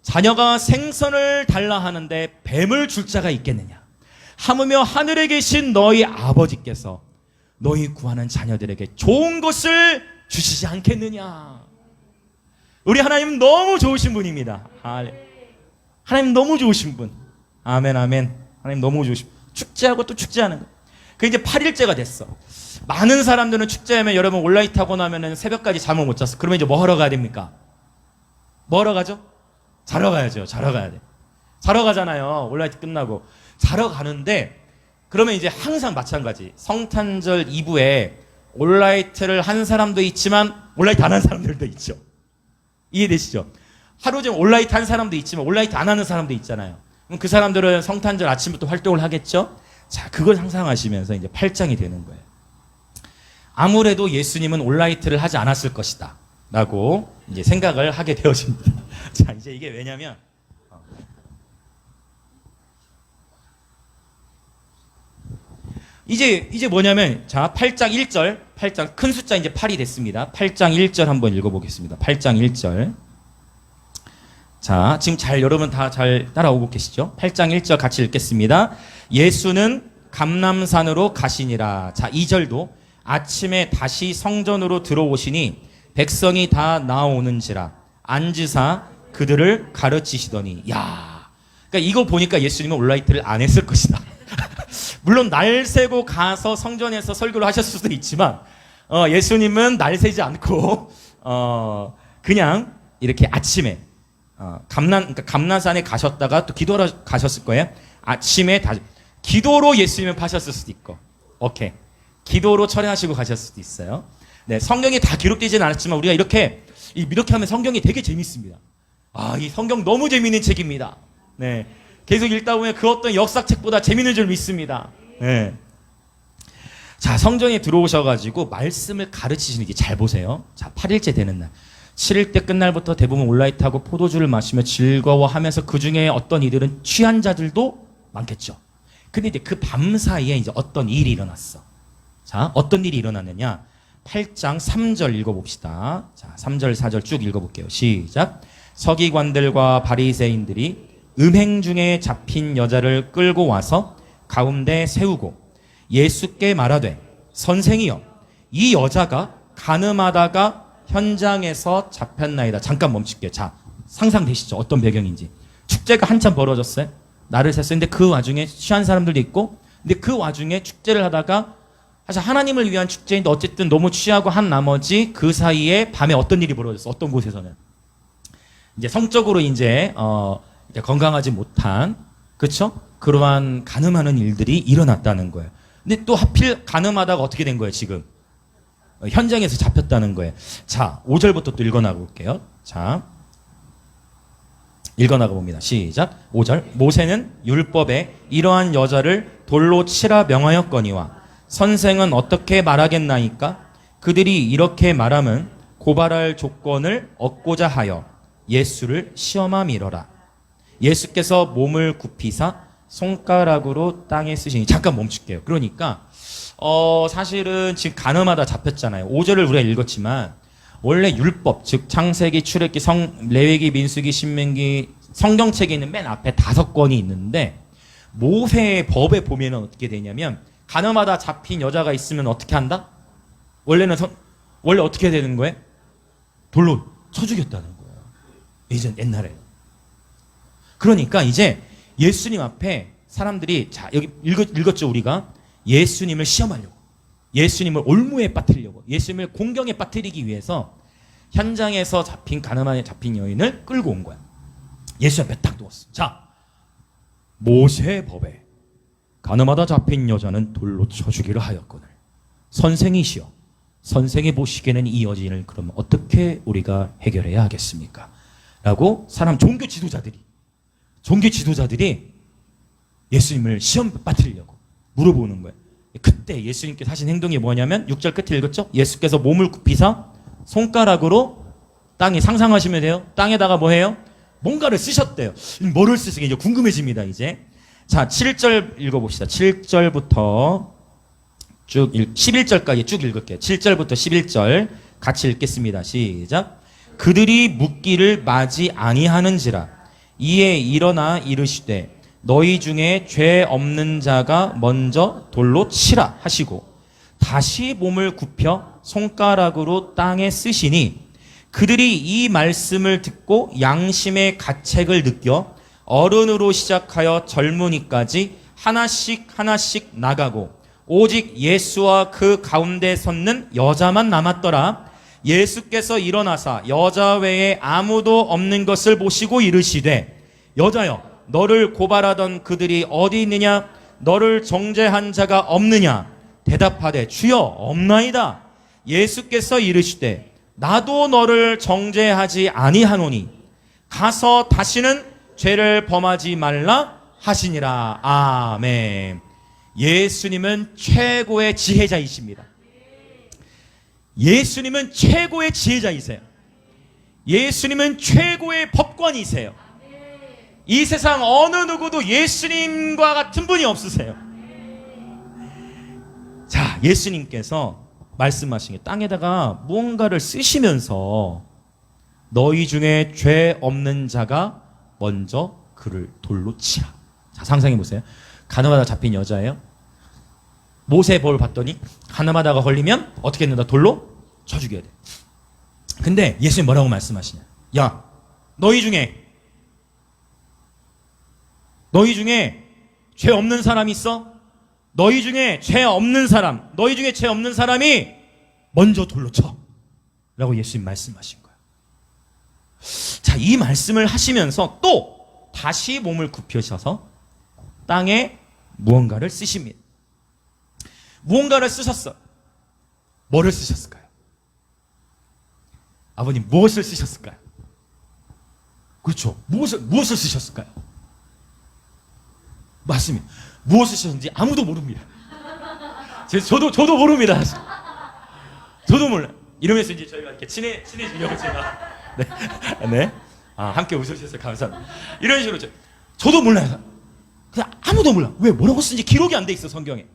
자녀가 생선을 달라 하는데 뱀을 줄 자가 있겠느냐? 하물며 하늘에 계신 너희 아버지께서 너희 구하는 자녀들에게 좋은 것을 주시지 않겠느냐? 우리 하나님 너무 좋으신 분입니다. 하나님 너무 좋으신 분. 아멘 아멘. 하나님 너무 좋으신 분. 축제하고 또 축제하는 거. 그 이제 8일째가 됐어. 많은 사람들은 축제하면 여러분 온라이트 하고 나면은 새벽까지 잠을 못 잤어. 그러면 이제 뭐 하러 가야 됩니까? 뭐 하러 가죠? 자러 가야죠. 자러 가야 돼. 자러 가잖아요. 온라이트 끝나고. 자러 가는데 그러면 이제 항상 마찬가지. 성탄절 이브에 온라이트를 한 사람도 있지만 온라이트 안 한 사람들도 있죠. 이해되시죠? 하루 종일 온라이트 한 사람도 있지만 온라이트 안 하는 사람도 있잖아요. 그럼 그 사람들은 성탄절 아침부터 활동을 하겠죠? 자, 그걸 상상하시면서 이제 8장이 되는 거예요. 아무래도 예수님은 온라이트를 하지 않았을 것이다 라고 이제 생각을 하게 되어집니다. 자, 이제 이게 왜냐면 이제 뭐냐면 자 8장 1절 8장 큰 숫자 이제 8이 됐습니다. 8장 1절 한번 읽어보겠습니다. 8장 1절. 자 지금 잘 여러분 다 잘 따라오고 계시죠? 8장 1절 같이 읽겠습니다. 예수는 감람산으로 가시니라. 자 2절도 아침에 다시 성전으로 들어오시니 백성이 다 나오는지라 앉으사 그들을 가르치시더니. 야, 그러니까 이거 보니까 예수님은 온라이트를 안 했을 것이다. 물론 날 새고 가서 성전에서 설교를 하셨을 수도 있지만 예수님은 날 새지 않고 그냥 이렇게 아침에 그러니까 감난산에 가셨다가 또 기도하러 가셨을 거예요. 아침에 기도로 예수님은 파셨을 수도 있고, 오케이, 기도로 철회하시고 가셨을 수도 있어요. 네, 성경에 다 기록되지는 않았지만 우리가 이렇게 하면 성경이 되게 재밌습니다. 이 성경 너무 재밌는 책입니다. 네. 계속 읽다 보면 그 어떤 역사책보다 재밌는 줄 믿습니다. 네. 자, 성전에 들어오셔가지고 말씀을 가르치시는 게 잘 보세요. 자, 8일째 되는 날. 7일 때 끝날부터 대부분 온라이트하고 포도주를 마시며 즐거워하면서 그 중에 어떤 이들은 취한 자들도 많겠죠. 근데 이제 그 밤 사이에 이제 어떤 일이 일어났어. 자, 어떤 일이 일어났느냐. 8장 3절 읽어봅시다. 자, 3절, 4절 쭉 읽어볼게요. 시작. 서기관들과 바리새인들이 음행 중에 잡힌 여자를 끌고 와서 가운데 세우고 예수께 말하되 선생이여 이 여자가 간음하다가 현장에서 잡혔나이다. 잠깐 멈출게요. 자, 상상되시죠? 어떤 배경인지. 축제가 한참 벌어졌어요. 날을 샜는데 그 와중에 취한 사람들도 있고, 근데 그 와중에 축제를 하다가 사실 하나님을 위한 축제인데 어쨌든 너무 취하고 한 나머지 그 사이에 밤에 어떤 일이 벌어졌어? 어떤 곳에서는 이제 성적으로 이제 건강하지 못한, 그렇죠? 그러한 간음하는 일들이 일어났다는 거예요. 근데 또 하필 간음하다가 어떻게 된 거예요, 지금? 현장에서 잡혔다는 거예요. 자, 5절부터 또 읽어나가 볼게요. 자, 읽어나가 봅니다. 시작. 5절. 모세는 율법에 이러한 여자를 돌로 치라 명하였거니와 선생은 어떻게 말하겠나이까? 그들이 이렇게 말하면 고발할 조건을 얻고자 하여 예수를 시험함이러라. 예수께서 몸을 굽히사 손가락으로 땅에 쓰시니. 잠깐 멈출게요. 그러니까 사실은 지금 간음하다 잡혔잖아요. 5절을 우리가 읽었지만 원래 율법, 즉 창세기, 출애굽기, 레위기, 민수기, 신명기 성경책에 있는 맨 앞에 5권이 있는데 모세의 법에 보면은 어떻게 되냐면 간음하다 잡힌 여자가 있으면 어떻게 한다? 원래 어떻게 되는 거예요? 돌로 쳐 죽였다는 거예요. 옛날에. 그러니까 이제 예수님 앞에 사람들이, 자, 여기 읽었죠, 우리가? 예수님을 시험하려고, 예수님을 올무에 빠뜨리려고, 예수님을 공경에 빠뜨리기 위해서 현장에서 간음하에 잡힌 여인을 끌고 온 거야. 예수 앞에 딱 두었어. 자, 모세의 법에 간음하다 잡힌 여자는 돌로 쳐 죽이려 하였거늘 선생이시여, 선생이 보시기에는 이 여인을 그러면 어떻게 우리가 해결해야 하겠습니까? 라고 종교 지도자들이 예수님을 시험 빠뜨리려고 물어보는 거예요. 그때 예수님께서 하신 행동이 뭐냐면 6절 끝에 읽었죠? 예수께서 몸을 굽히사 손가락으로 땅에, 상상하시면 돼요. 땅에다가 뭐 해요? 뭔가를 쓰셨대요. 뭐를 쓰시게 이제 궁금해집니다. 이제 자 7절 읽어봅시다. 7절부터 쭉 11절까지 쭉 읽을게요. 7절부터 11절 같이 읽겠습니다. 시작. 그들이 묻기를 마지 아니하는지라 이에 일어나 이르시되 너희 중에 죄 없는 자가 먼저 돌로 치라 하시고 다시 몸을 굽혀 손가락으로 땅에 쓰시니 그들이 이 말씀을 듣고 양심의 가책을 느껴 어른으로 시작하여 젊은이까지 하나씩 하나씩 나가고 오직 예수와 그 가운데 섰는 여자만 남았더라. 예수께서 일어나사 여자 외에 아무도 없는 것을 보시고 이르시되 여자여 너를 고발하던 그들이 어디 있느냐? 너를 정죄한 자가 없느냐? 대답하되 주여 없나이다. 예수께서 이르시되 나도 너를 정죄하지 아니하노니 가서 다시는 죄를 범하지 말라 하시니라. 아멘. 예수님은 최고의 지혜자이십니다. 예수님은 최고의 지혜자이세요. 예수님은 최고의 법관이세요. 이 세상 어느 누구도 예수님과 같은 분이 없으세요. 자, 예수님께서 말씀하신 게 땅에다가 무언가를 쓰시면서 너희 중에 죄 없는 자가 먼저 그를 돌로 치라. 자, 상상해 보세요. 가늠하다 잡힌 여자예요. 모세 벌 봤더니 가늠하다가 걸리면 어떻게 했는다? 돌로 쳐 죽여야 돼. 근데 예수님 뭐라고 말씀하시냐? 야, 너희 중에 죄 없는 사람 있어? 너희 중에 죄 없는 사람이 먼저 돌로 쳐. 라고 예수님 말씀하신 거예요. 자, 이 말씀을 하시면서 또 다시 몸을 굽히셔서 땅에 무언가를 쓰십니다. 무언가를 쓰셨어. 뭐를 쓰셨을까요? 아버님, 무엇을 쓰셨을까요? 그렇죠. 무엇을 쓰셨을까요? 맞습니다. 무엇을 쓰셨는지 아무도 모릅니다. 저도 모릅니다. 저도 몰라요. 이러면서 이제 저희가 이렇게 친해지려고 제가 네. 함께 웃으셔서 감사합니다. 이런 식으로 저도 몰라요. 그냥 아무도 몰라. 왜 뭐라고 쓰는지 기록이 안 돼 있어, 성경에.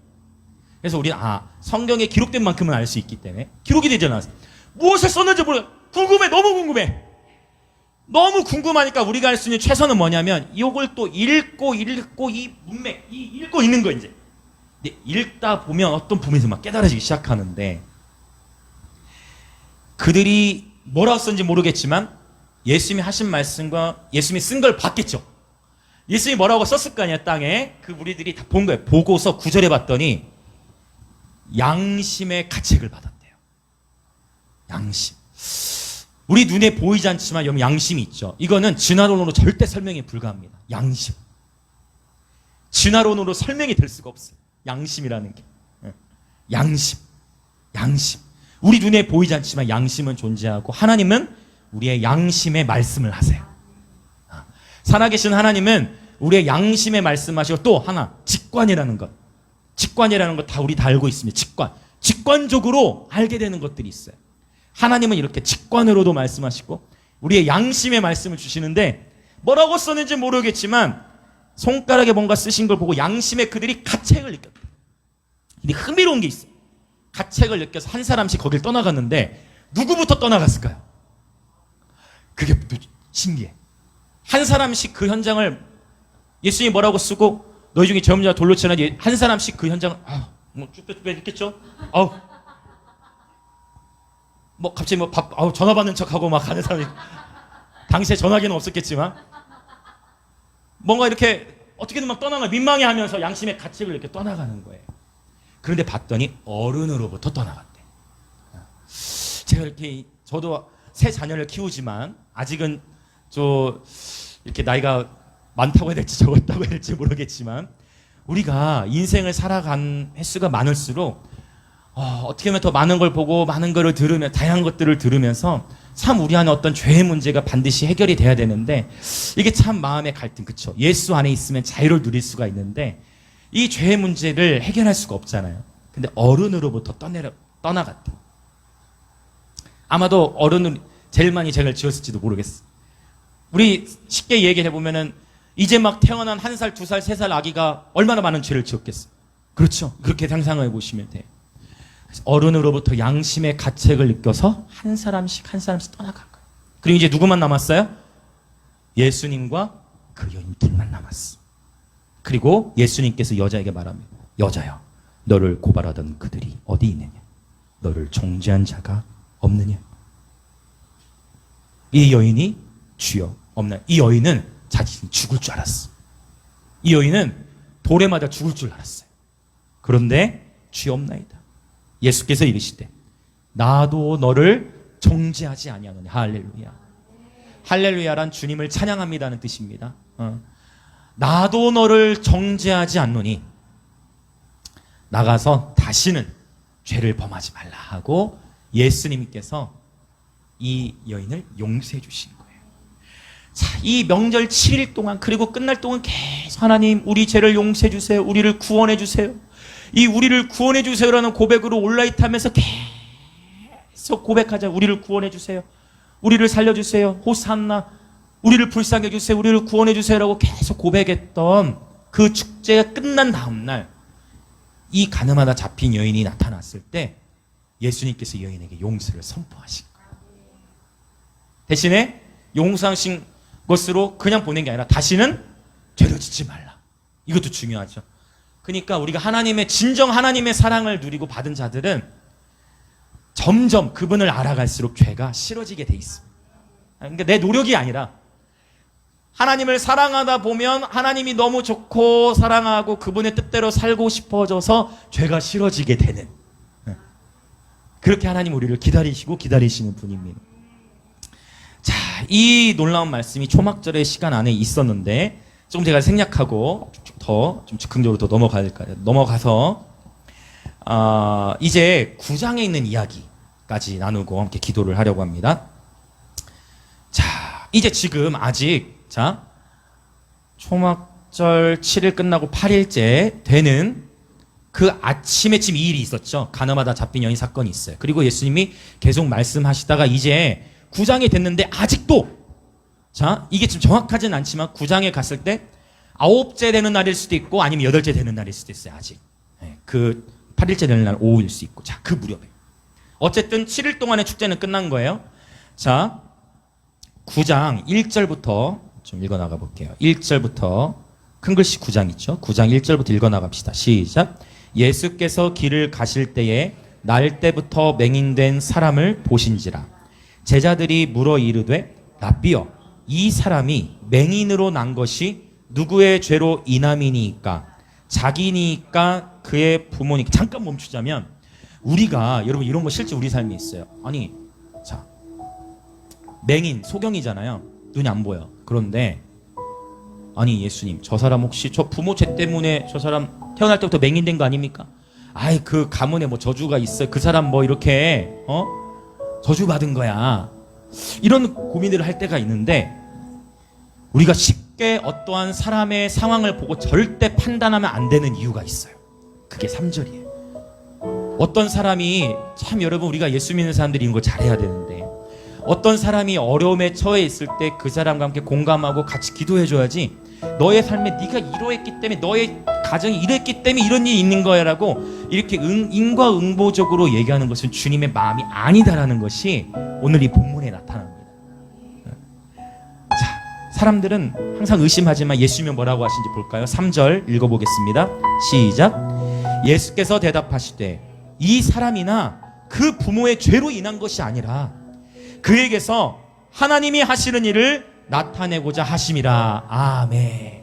그래서 우리는 성경에 기록된 만큼은 알 수 있기 때문에 기록이 되지 않았어요. 무엇을 썼는지 몰라요. 궁금해. 너무 궁금해. 너무 궁금하니까 우리가 할 수 있는 최선은 뭐냐면 이걸 또 읽고 이 문맥 읽고 있는 거 이제. 근데 읽다 보면 어떤 부분에서 막 깨달아지기 시작하는데 그들이 뭐라고 썼는지 모르겠지만 예수님이 하신 말씀과 예수님이 쓴 걸 봤겠죠. 예수님이 뭐라고 썼을 거 아니야, 땅에. 그 우리들이 다 본 거예요. 보고서 9절에 봤더니 양심의 가책을 받았대요. 양심. 우리 눈에 보이지 않지만 여러분 양심이 있죠. 이거는 진화론으로 절대 설명이 불가합니다. 양심. 진화론으로 설명이 될 수가 없어요. 양심이라는 게. 양심. 우리 눈에 보이지 않지만 양심은 존재하고 하나님은 우리의 양심에 말씀을 하세요. 살아계신 하나님은 우리의 양심에 말씀하시고 또 하나 직관이라는 것 다 우리 다 알고 있습니다. 직관적으로 알게 되는 것들이 있어요. 하나님은 이렇게 직관으로도 말씀하시고 우리의 양심에 말씀을 주시는데 뭐라고 썼는지 모르겠지만 손가락에 뭔가 쓰신 걸 보고 양심에 그들이 가책을 느꼈다. 근데 흥미로운 게 있어요. 가책을 느껴서 한 사람씩 거길 떠나갔는데 누구부터 떠나갔을까요? 그게 신기해. 한 사람씩 그 현장을 예수님이 뭐라고 쓰고 너희 중에 죄 없는 자가 돌로 치나 한 사람씩 그 현장을 쭈뼛쭈뼛 했겠죠? 뭐 갑자기 전화 받는 척하고 막 가는 사람이 당시에 전화기는 없었겠지만 뭔가 이렇게 어떻게든 막 떠나가 민망해하면서 양심의 가책을 이렇게 떠나가는 거예요. 그런데 봤더니 어른으로부터 떠나갔대. 제가 이렇게 저도 새 자녀를 키우지만 아직은 이렇게 나이가 많다고 해야 될지 적었다고 해야 될지 모르겠지만 우리가 인생을 살아간 횟수가 많을수록 어떻게 하면 더 많은 걸 보고 많은 거를 들으면 다양한 것들을 들으면서 참 우리 안에 어떤 죄의 문제가 반드시 해결이 돼야 되는데 이게 참 마음의 갈등, 그쵸? 예수 안에 있으면 자유를 누릴 수가 있는데 이 죄의 문제를 해결할 수가 없잖아요. 근데 어른으로부터 떠나갔다. 아마도 어른은 제일 많이 죄를 지었을지도 모르겠어. 우리 쉽게 얘기해 보면은 이제 막 태어난 1살, 2살, 3살 아기가 얼마나 많은 죄를 지었겠어. 그렇죠. 그렇게 상상해 보시면 돼요. 어른으로부터 양심의 가책을 느껴서 한 사람씩 떠나간 거예요. 그리고 이제 누구만 남았어요? 예수님과 그 여인 둘만 남았어. 그리고 예수님께서 여자에게 말합니다. 여자여, 너를 고발하던 그들이 어디 있느냐? 너를 정죄한 자가 없느냐? 이 여인이 주여 없나? 이 여인은 자신이 죽을 줄 알았어. 이 여인은 돌에 맞아 죽을 줄 알았어요. 그런데 주여 없나이다. 예수께서 이르시되 나도 너를 정죄하지 아니하노니. 할렐루야. 할렐루야란 주님을 찬양합니다는 뜻입니다. 나도 너를 정죄하지 않노니 나가서 다시는 죄를 범하지 말라 하고 예수님께서 이 여인을 용서해 주신 거예요. 자, 이 명절 7일 동안 그리고 끝날 동안 계속 하나님 우리 죄를 용서해 주세요. 우리를 구원해 주세요. 이 우리를 구원해 주세요라는 고백으로 온라이트하면서 계속 고백하자. 우리를 구원해 주세요. 우리를 살려주세요. 호산나. 우리를 불쌍해 주세요. 우리를 구원해 주세요라고 계속 고백했던 그 축제가 끝난 다음 날 이 가늠하다 잡힌 여인이 나타났을 때 예수님께서 여인에게 용서를 선포하신 거예요. 대신에 용서하신 것으로 그냥 보낸 게 아니라 다시는 죄를 짓지 말라. 이것도 중요하죠. 그러니까 우리가 진정 하나님의 사랑을 누리고 받은 자들은 점점 그분을 알아갈수록 죄가 싫어지게 돼 있습니다. 그러니까 내 노력이 아니라 하나님을 사랑하다 보면 하나님이 너무 좋고 사랑하고 그분의 뜻대로 살고 싶어져서 죄가 싫어지게 되는, 그렇게 하나님 우리를 기다리시는 분입니다. 자, 이 놀라운 말씀이 초막절의 시간 안에 있었는데 조금 제가 생략하고 더 좀 즉흥적으로 더 넘어가서 이제 9장에 있는 이야기까지 나누고 함께 기도를 하려고 합니다. 자, 이제 지금 아직 초막절 7일 끝나고 8일째 되는 그 아침에 지금 이 일이 있었죠. 가늠하다 잡힌 여인 사건이 있어요. 그리고 예수님이 계속 말씀하시다가 이제 9장이 됐는데 아직도, 이게 좀 정확하진 않지만 9장에 갔을 때 9째 되는 날일 수도 있고 아니면 8째 되는 날일 수도 있어요. 아직 그 8일째 되는 날 오후일 수 있고, 그 무렵에 어쨌든 7일 동안의 축제는 끝난 거예요. 자, 9장 1절부터 좀 읽어나가 볼게요. 1절부터 큰 글씨 9장 있죠. 9장 1절부터 읽어나갑시다. 시작. 예수께서 길을 가실 때에 날 때부터 맹인된 사람을 보신지라. 제자들이 물어 이르되 랍비여, 이 사람이 맹인으로 난 것이 누구의 죄로 인함이니까? 자기니까 그의 부모니까? 잠깐 멈추자면, 우리가 여러분 이런 거 실제 우리 삶에 있어요. 아니, 맹인, 소경이잖아요. 눈이 안 보여. 그런데 아니 예수님, 저 사람 혹시 저 부모 죄 때문에 저 사람 태어날 때부터 맹인된 거 아닙니까? 아이, 그 가문에 뭐 저주가 있어요. 그 사람 뭐 이렇게 저주 받은 거야. 이런 고민을 할 때가 있는데, 우리가 쉽게 어떠한 사람의 상황을 보고 절대 판단하면 안 되는 이유가 있어요. 그게 3절이에요. 어떤 사람이, 참 여러분, 우리가 예수 믿는 사람들이 이런 거 잘해야 되는데, 어떤 사람이 어려움에 처해 있을 때 그 사람과 함께 공감하고 같이 기도해줘야지, 너의 삶에 네가 이러했기 때문에, 너의 가정이 이랬기 때문에 이런 일이 있는 거야 라고 이렇게 인과응보적으로 얘기하는 것은 주님의 마음이 아니다라는 것이 오늘 이 본문에 나타납니다. 자, 사람들은 항상 의심하지만 예수님은 뭐라고 하신지 볼까요? 3절 읽어보겠습니다. 시작. 예수께서 대답하시되 이 사람이나 그 부모의 죄로 인한 것이 아니라 그에게서 하나님이 하시는 일을 나타내고자 하심이라. 아멘.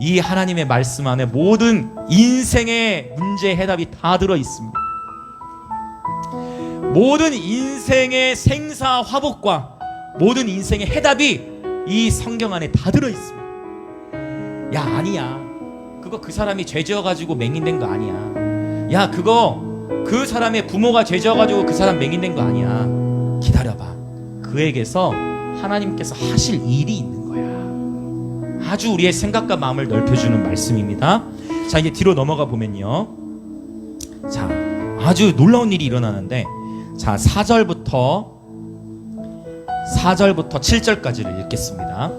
이 하나님의 말씀 안에 모든 인생의 문제의 해답이 다 들어있습니다. 모든 인생의 생사화복과 모든 인생의 해답이 이 성경 안에 다 들어있습니다. 야, 아니야, 그거 그 사람이 죄 지어가지고 맹인된 거 아니야. 야, 그거 그 사람의 부모가 죄 지어가지고 그 사람 맹인된 거 아니야. 기다려봐. 그에게서 하나님께서 하실 일이 있는 거야. 아주 우리의 생각과 마음을 넓혀주는 말씀입니다. 자, 이제 뒤로 넘어가 보면요. 자, 아주 놀라운 일이 일어나는데, 자, 4절부터 7절까지를 읽겠습니다.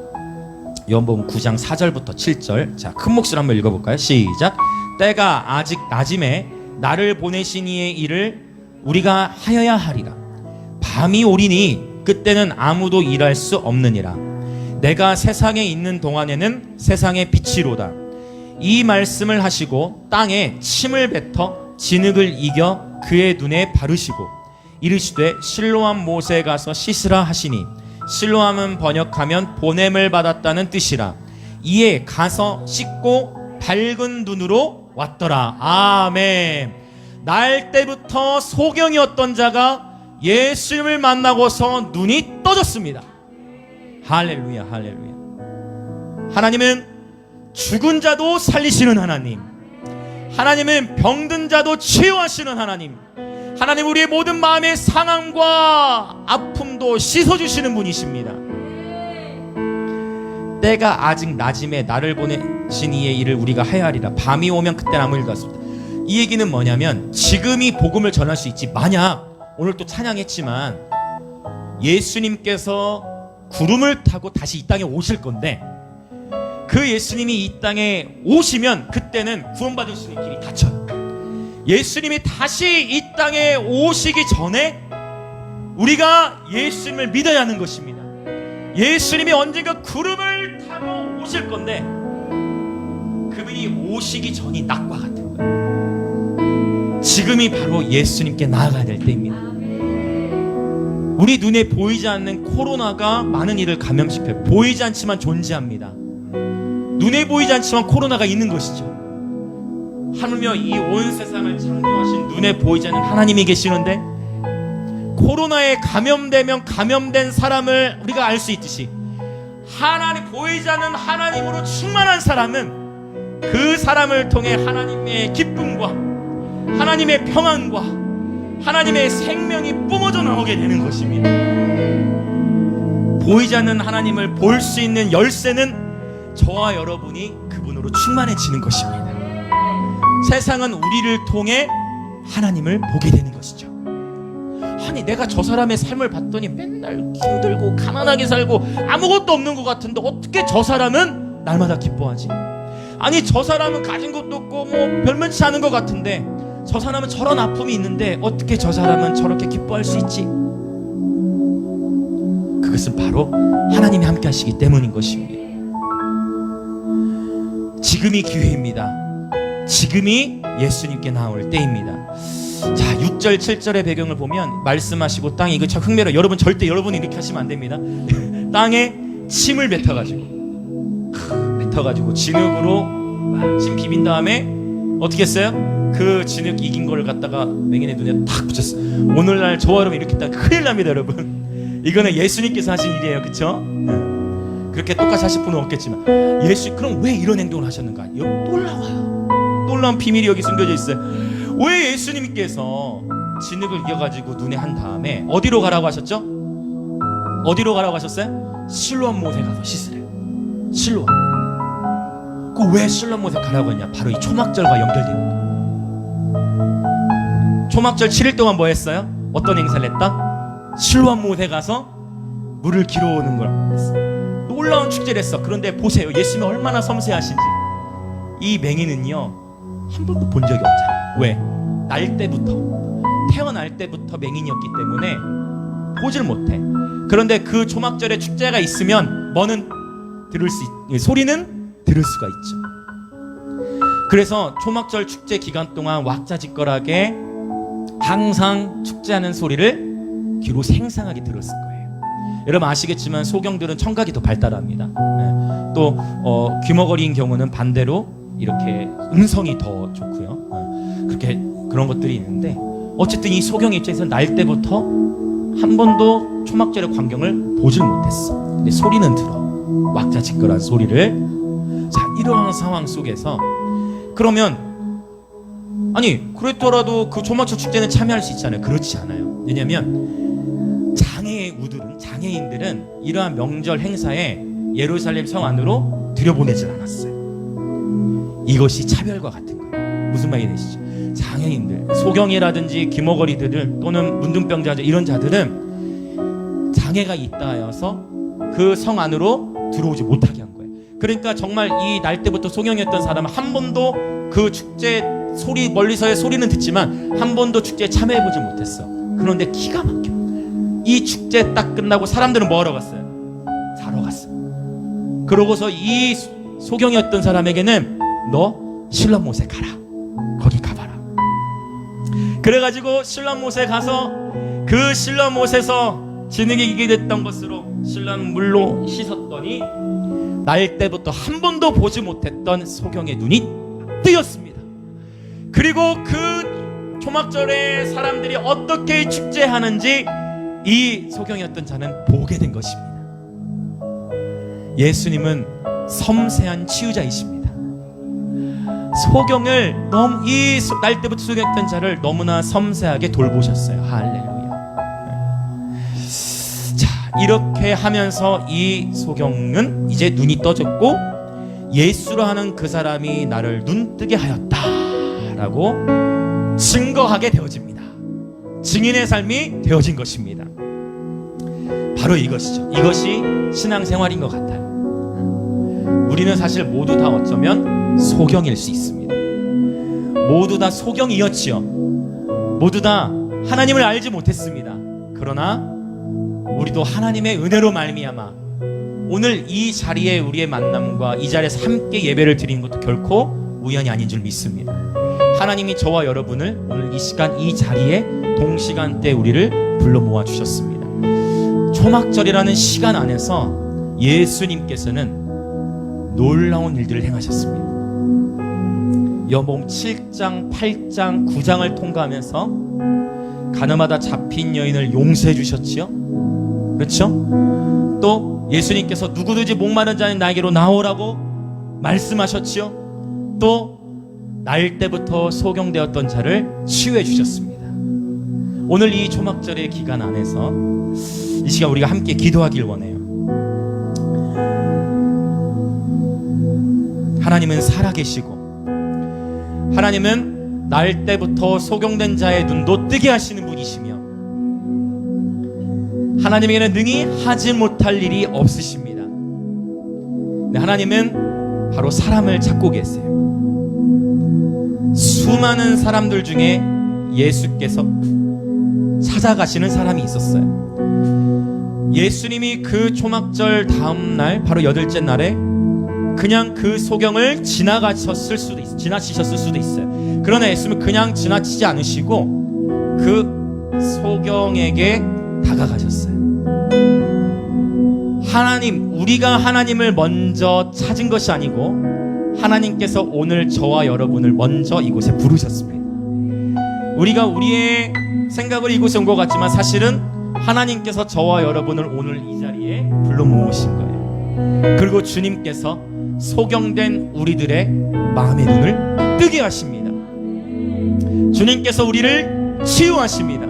요한복음 9장 4절부터 7절. 자, 큰 목소리로 한번 읽어볼까요? 시작. 때가 아직 낮임에 나를 보내신 이의 일을 우리가 하여야 하리라. 밤이 오리니 그때는 아무도 일할 수 없느니라. 내가 세상에 있는 동안에는 세상의 빛이로다. 이 말씀을 하시고 땅에 침을 뱉어 진흙을 이겨 그의 눈에 바르시고 이르시되 실로암 못에 가서 씻으라 하시니, 실로암은 번역하면 보냄을 받았다는 뜻이라. 이에 가서 씻고 밝은 눈으로 왔더라. 아멘. 날 때부터 소경이었던 자가 예수님을 만나고서 눈이 떠졌습니다. 할렐루야, 할렐루야. 하나님은 죽은 자도 살리시는 하나님, 하나님은 병든 자도 치유하시는 하나님, 하나님 우리의 모든 마음의 상함과 아픔도 씻어주시는 분이십니다. 때가 아직 낮임에 나를 보내신 이의 일을 우리가 하여야 하리라. 밤이 오면 그때는 아무 일도 없습니다. 이 얘기는 뭐냐면, 지금이 복음을 전할 수 있지, 만약 오늘 또 찬양했지만 예수님께서 구름을 타고 다시 이 땅에 오실 건데, 그 예수님이 이 땅에 오시면 그때는 구원받을 수 있는 길이 닫혀요. 예수님이 다시 이 땅에 오시기 전에 우리가 예수님을 믿어야 하는 것입니다. 예수님이 언젠가 구름을 타고 오실 건데, 그분이 오시기 전이 낮과 같은 거예요. 지금이 바로 예수님께 나아가야 될 때입니다. 우리 눈에 보이지 않는 코로나가 많은 일을 감염시켜요. 보이지 않지만 존재합니다. 눈에 보이지 않지만 코로나가 있는 것이죠. 하물며 이 온 세상을 창조하신 눈에 보이지 않는 하나님이 계시는데, 코로나에 감염되면 감염된 사람을 우리가 알 수 있듯이, 하나님, 보이지 않는 하나님으로 충만한 사람은 그 사람을 통해 하나님의 기쁨과 하나님의 평안과 하나님의 생명이 뿜어져 나오게 되는 것입니다. 보이지 않는 하나님을 볼 수 있는 열쇠는 저와 여러분이 그분으로 충만해지는 것입니다. 세상은 우리를 통해 하나님을 보게 되는 것이죠. 아니, 내가 저 사람의 삶을 봤더니 맨날 힘들고 가난하게 살고 아무것도 없는 것 같은데 어떻게 저 사람은 날마다 기뻐하지? 아니, 저 사람은 가진 것도 없고 뭐 별만치 않은 것 같은데 저 사람은 저런 아픔이 있는데 어떻게 저 사람은 저렇게 기뻐할 수 있지? 그것은 바로 하나님이 함께 하시기 때문인 것입니다. 지금이 기회입니다. 지금이 예수님께 나올 때입니다. 자, 6절 7절의 배경을 보면, 말씀하시고 땅에, 이거 참 흥미로워요. 여러분 절대 여러분이 이렇게 하시면 안 됩니다. 땅에 침을 뱉어가지고 진흙으로 침 비빈 다음에 어떻게 했어요? 그 진흙 이긴 걸 갖다가 맹인의 눈에 탁 붙였어요. 오늘날 저와 여러분 이렇게 했다 큰일 납니다, 여러분. 이거는 예수님께서 하신 일이에요, 그렇죠? 그렇게 똑같이 하실 분은 없겠지만, 그럼 왜 이런 행동을 하셨는가? 여기 놀라워요. 놀라운 비밀이 여기 숨겨져 있어요. 왜 예수님께서 진흙을 이겨가지고 눈에 한 다음에 어디로 가라고 하셨죠? 어디로 가라고 하셨어요? 실로암 못에 가서 씻으래요. 실로암. 그 왜 실로암 못에 가라고 했냐? 바로 이 초막절과 연결됩니다. 초막절 7일 동안 뭐 했어요? 어떤 행사를 했다? 실로암 못에 가서 물을 길어오는 걸 했어요. 놀라운 축제를 했어. 그런데 보세요, 예수님이 얼마나 섬세하신지. 이 맹인은요, 한 번도 본 적이 없잖아요. 왜? 태어날 때부터 맹인이었기 때문에 보질 못해. 그런데 그 초막절에 축제가 있으면 소리는 들을 수가 있죠. 그래서 초막절 축제 기간 동안 왁자지껄하게 항상 축제하는 소리를 귀로 생생하게 들었을 거예요. 여러분 아시겠지만 소경들은 청각이 더 발달합니다. 또 귀머거리인 경우는 반대로 이렇게 음성이 더 좋고요. 그렇게 그런 것들이 있는데, 어쨌든 이 소경의 입장에서는 날 때부터 한 번도 초막절의 광경을 보질 못했어. 근데 소리는 들어. 왁자지껄한 소리를. 자, 이러한 상황 속에서 그러면, 아니 그랬더라도 그 초막절 축제는 참여할 수 있잖아요. 그렇지 않아요. 왜냐하면 장애인들은 이러한 명절 행사에 예루살렘 성 안으로 들여보내질 않았어요. 이것이 차별과 같은 거예요. 무슨 말이 되시죠? 장애인들, 소경이라든지 귀머거리들 또는 문둥병자 이런 자들은 장애가 있다 하여서 그 성 안으로 들어오지 못하게 한 거예요. 그러니까 정말 이 날 때부터 소경이었던 사람은 한 번도 그 축제 소리, 멀리서의 소리는 듣지만 한 번도 축제에 참여해보지 못했어. 그런데 기가 막혀. 이 축제 딱 끝나고 사람들은 뭐 하러 갔어요? 자러 갔어. 그러고서 이 소경이었던 사람에게는 너 실로못에 가라. 거기 가봐라. 그래가지고 실로못에 가서 그 실로못에서 진흙이 기게 됐던 것으로 신랑 물로 씻었더니 날 때부터 한 번도 보지 못했던 소경의 눈이 뜨였습니다. 그리고 그 초막절에 사람들이 어떻게 축제하는지 이 소경이었던 자는 보게 된 것입니다. 예수님은 섬세한 치유자이십니다. 소경을 이 날 때부터 소경했던 자를 너무나 섬세하게 돌보셨어요. 할렐루야. 자, 이렇게 하면서 이 소경은 이제 눈이 떠졌고 예수로 하는 그 사람이 나를 눈뜨게 하였다라고 증거하게 되어집니다. 증인의 삶이 되어진 것입니다. 바로 이것이죠. 이것이 신앙생활인 것 같아요. 우리는 사실 모두 다 어쩌면 소경일 수 있습니다. 모두 다 소경이었지요. 모두 다 하나님을 알지 못했습니다. 그러나 우리도 하나님의 은혜로 말미암아 오늘 이 자리에 우리의 만남과 이 자리에서 함께 예배를 드린 것도 결코 우연이 아닌 줄 믿습니다. 하나님이 저와 여러분을 오늘 이 시간 이 자리에 동시간대 우리를 불러 모아 주셨습니다. 초막절이라는 시간 안에서 예수님께서는 놀라운 일들을 행하셨습니다. 여봉 7장, 8장, 9장을 통과하면서 가늠하다 잡힌 여인을 용서해 주셨지요. 그렇죠? 또 예수님께서 누구든지 목마른 자는 나에게로 나오라고 말씀하셨지요. 또 날 때부터 소경되었던 자를 치유해 주셨습니다. 오늘 이 초막절의 기간 안에서 이 시간 우리가 함께 기도하길 원해요. 하나님은 살아계시고 하나님은 날 때부터 소경된 자의 눈도 뜨게 하시는 분이시며 하나님에게는 능히 하지 못할 일이 없으십니다. 하나님은 바로 사람을 찾고 계세요. 수많은 사람들 중에 예수께서 찾아가시는 사람이 있었어요. 예수님이 그 초막절 다음 날 바로 8째 날에 그냥 그 소경을 지나치셨을 수도 있어요. 그러나 예수님은 그냥 지나치지 않으시고 그 소경에게 다가가셨어요. 하나님, 우리가 하나님을 먼저 찾은 것이 아니고 하나님께서 오늘 저와 여러분을 먼저 이곳에 부르셨습니다. 우리가 우리의 생각으로 이곳에 온 것 같지만 사실은 하나님께서 저와 여러분을 오늘 이 자리에 불러 모으신 거예요. 그리고 주님께서 소경된 우리들의 마음의 눈을 뜨게 하십니다. 주님께서 우리를 치유하십니다.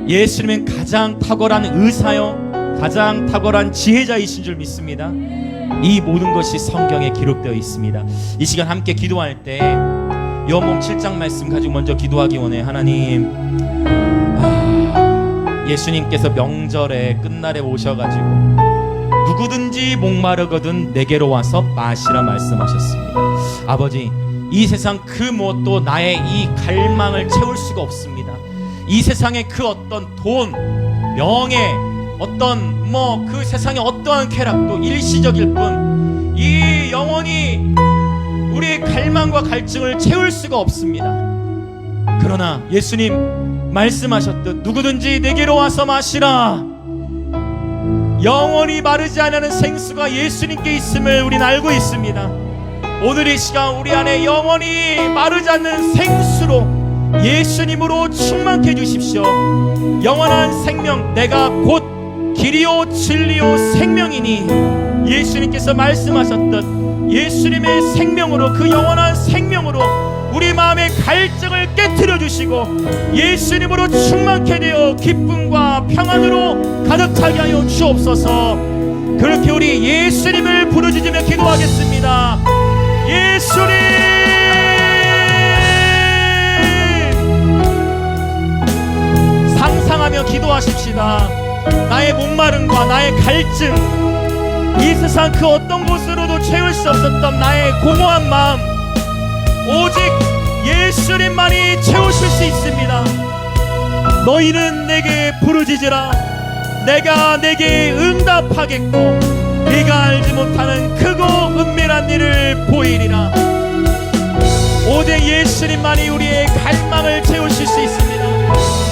예수님은 가장 탁월한 의사요, 가장 탁월한 지혜자이신 줄 믿습니다. 이 모든 것이 성경에 기록되어 있습니다. 이 시간 함께 기도할 때 요한복음 7장 말씀 가지고 먼저 기도하기 원해. 하나님, 예수님께서 명절에 끝날에 오셔가지고 누구든지 목마르거든 내게로 와서 마시라 말씀하셨습니다. 아버지, 이 세상 그 무엇도 나의 이 갈망을 채울 수가 없습니다. 이 세상의 그 어떤 돈, 명예, 어떤 그 세상의 어떠한 쾌락도 일시적일 뿐 이 영원히 우리의 갈망과 갈증을 채울 수가 없습니다. 그러나 예수님 말씀하셨듯 누구든지 내게로 와서 마시라. 영원히 마르지 않는 생수가 예수님께 있음을 우리는 알고 있습니다. 오늘 이 시간 우리 안에 영원히 마르지 않는 생수로 예수님으로 충만케 해주십시오. 영원한 생명, 내가 곧 길이요 진리요 생명이니 예수님께서 말씀하셨듯 예수님의 생명으로, 그 영원한 생명으로 우리 마음의 갈증을 깨트려 주시고 예수님으로 충만케 되어 기쁨과 평안으로 가득 차게 하여 주옵소서. 그렇게 우리 예수님을 부르짖으며 기도하겠습니다. 예수님. 상상하며 기도하십시다. 나의 목마름과 나의 갈증, 이 세상 그 어떤 곳으로도 채울 수 없었던 나의 공허한 마음, 오직 예수님만이 채우실 수 있습니다. 너희는 내게 부르짖으라. 내가 내게 응답하겠고 네가 알지 못하는 크고 은밀한 일을 보이리라. 오직 예수님만이 우리의 갈망을 채우실 수 있습니다.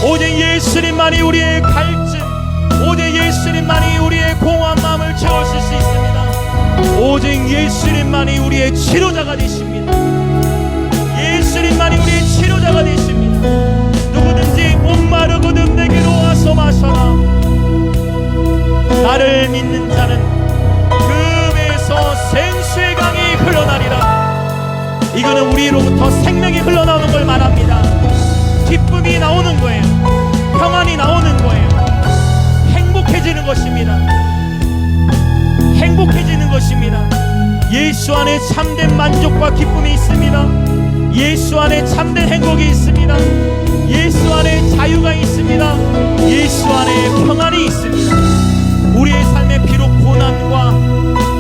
오직 예수님만이 우리의 갈증, 오직 예수님만이 우리의 공허한 마음을 채우실 수 있습니다. 오직 예수님만이 우리의 치료자가 되십니다. 예수님만이 우리의 치료자가 되십니다. 누구든지 목마르거든 내게로 와서 마셔라. 나를 믿는 자는 그 배에서 생수의 강이 흘러나리라. 이거는 우리로부터 생명이 흘러나오는 걸 말합니다. 기쁨이 나오는 거예요. 평안이 나오는 거예요. 행복해지는 것입니다. 행복해지는 것입니다. 예수 안에 참된 만족과 기쁨이 있습니다. 예수 안에 참된 행복이 있습니다. 예수 안에 자유가 있습니다. 예수 안에 평안이 있습니다. 우리의 삶에 비록 고난과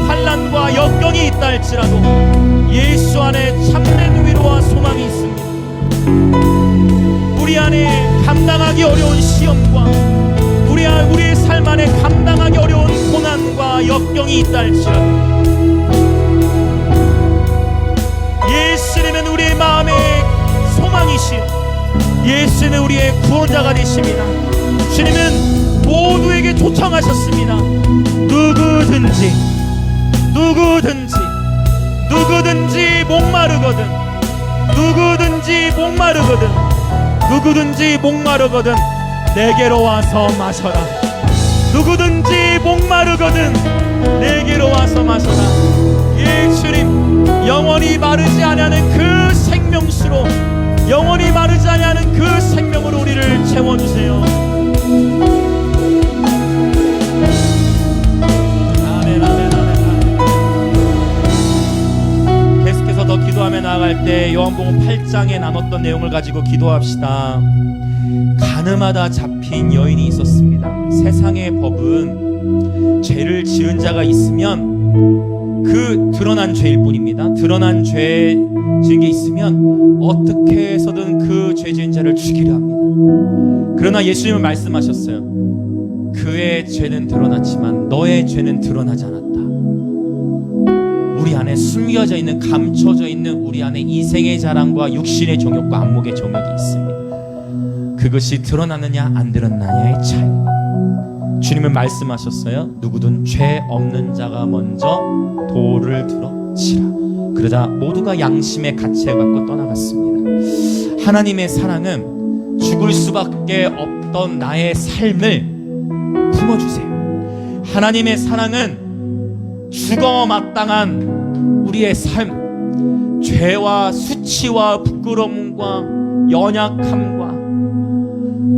환난과 역경이 있다 할지라도 예수 안에 참된 위로와 소망이 있습니다. 우리 안에 감당하기 어려운 시험과 우리의 삶 안에 감당하기 어려운 고난과 역경이 있다 할지라도 예수님은 우리의 마음의 소망이시오. 예수는 우리의 구원자가 되십니다. 주님은 모두에게 초청하셨습니다. 누구든지 목마르거든 내게로 와서 마셔라. 누구든지 목마르거든 내게로 와서 마셔라. 예수님, 영원히 마르지 아니하는 그 생명수로, 영원히 마르지 아니하는 그 생명으로 우리를 채워주세요. 아멘, 아멘, 아멘. 계속해서 더 기도하며 나아갈 때 요한복음 8장에 나눴던 내용을 가지고 기도합시다. 가늠하다 잡힌 여인이 있었습니다. 세상의 법은 죄를 지은 자가 있으면 그 드러난 죄일 뿐입니다. 드러난 죄 지은 게 있으면 어떻게 해서든 그 죄 지은 자를 죽이려 합니다. 그러나 예수님은 말씀하셨어요. 그의 죄는 드러났지만 너의 죄는 드러나지 않았다. 우리 안에 숨겨져 있는, 감춰져 있는 우리 안에 이생의 자랑과 육신의 정욕과 안목의 정욕이 있습니다. 그것이 드러나느냐 안 드러나느냐의 차이. 주님은 말씀하셨어요. 누구든 죄 없는 자가 먼저 돌을 들어 치라. 그러자 모두가 양심의 가책을 갖고 떠나갔습니다. 하나님의 사랑은 죽을 수밖에 없던 나의 삶을 품어주세요. 하나님의 사랑은 죽어 마땅한 우리의 삶, 죄와 수치와 부끄러움과 연약함과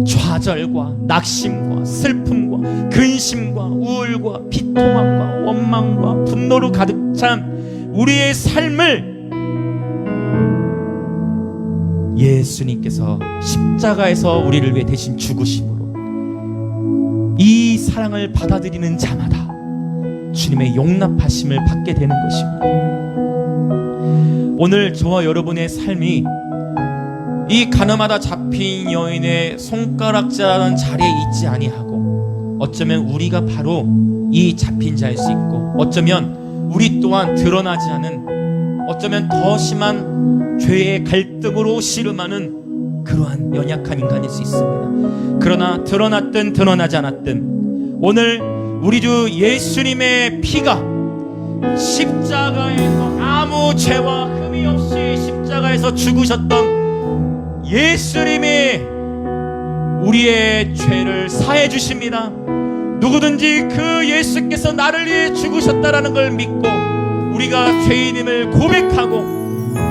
좌절과 낙심과 슬픔과 근심과 우울과 비통함과 원망과 분노로 가득 찬 우리의 삶을 예수님께서 십자가에서 우리를 위해 대신 죽으심으로 이 사랑을 받아들이는 자마다 주님의 용납하심을 받게 되는 것입니다. 오늘 저와 여러분의 삶이 이 가늠하다 잡힌 여인의 손가락질하는 자리에 있지 아니하고, 어쩌면 우리가 바로 이 잡힌 자일 수 있고, 어쩌면 우리 또한 드러나지 않은, 어쩌면 더 심한 죄의 갈등으로 씨름하는 그러한 연약한 인간일 수 있습니다. 그러나 드러났든 드러나지 않았든 오늘 우리 주 예수님의 피가 십자가에서 아무 죄와 흠이 없이 십자가에서 죽으셨던 예수님이 우리의 죄를 사해 주십니다. 누구든지 그 예수께서 나를 위해 죽으셨다라는 걸 믿고 우리가 죄인임을 고백하고,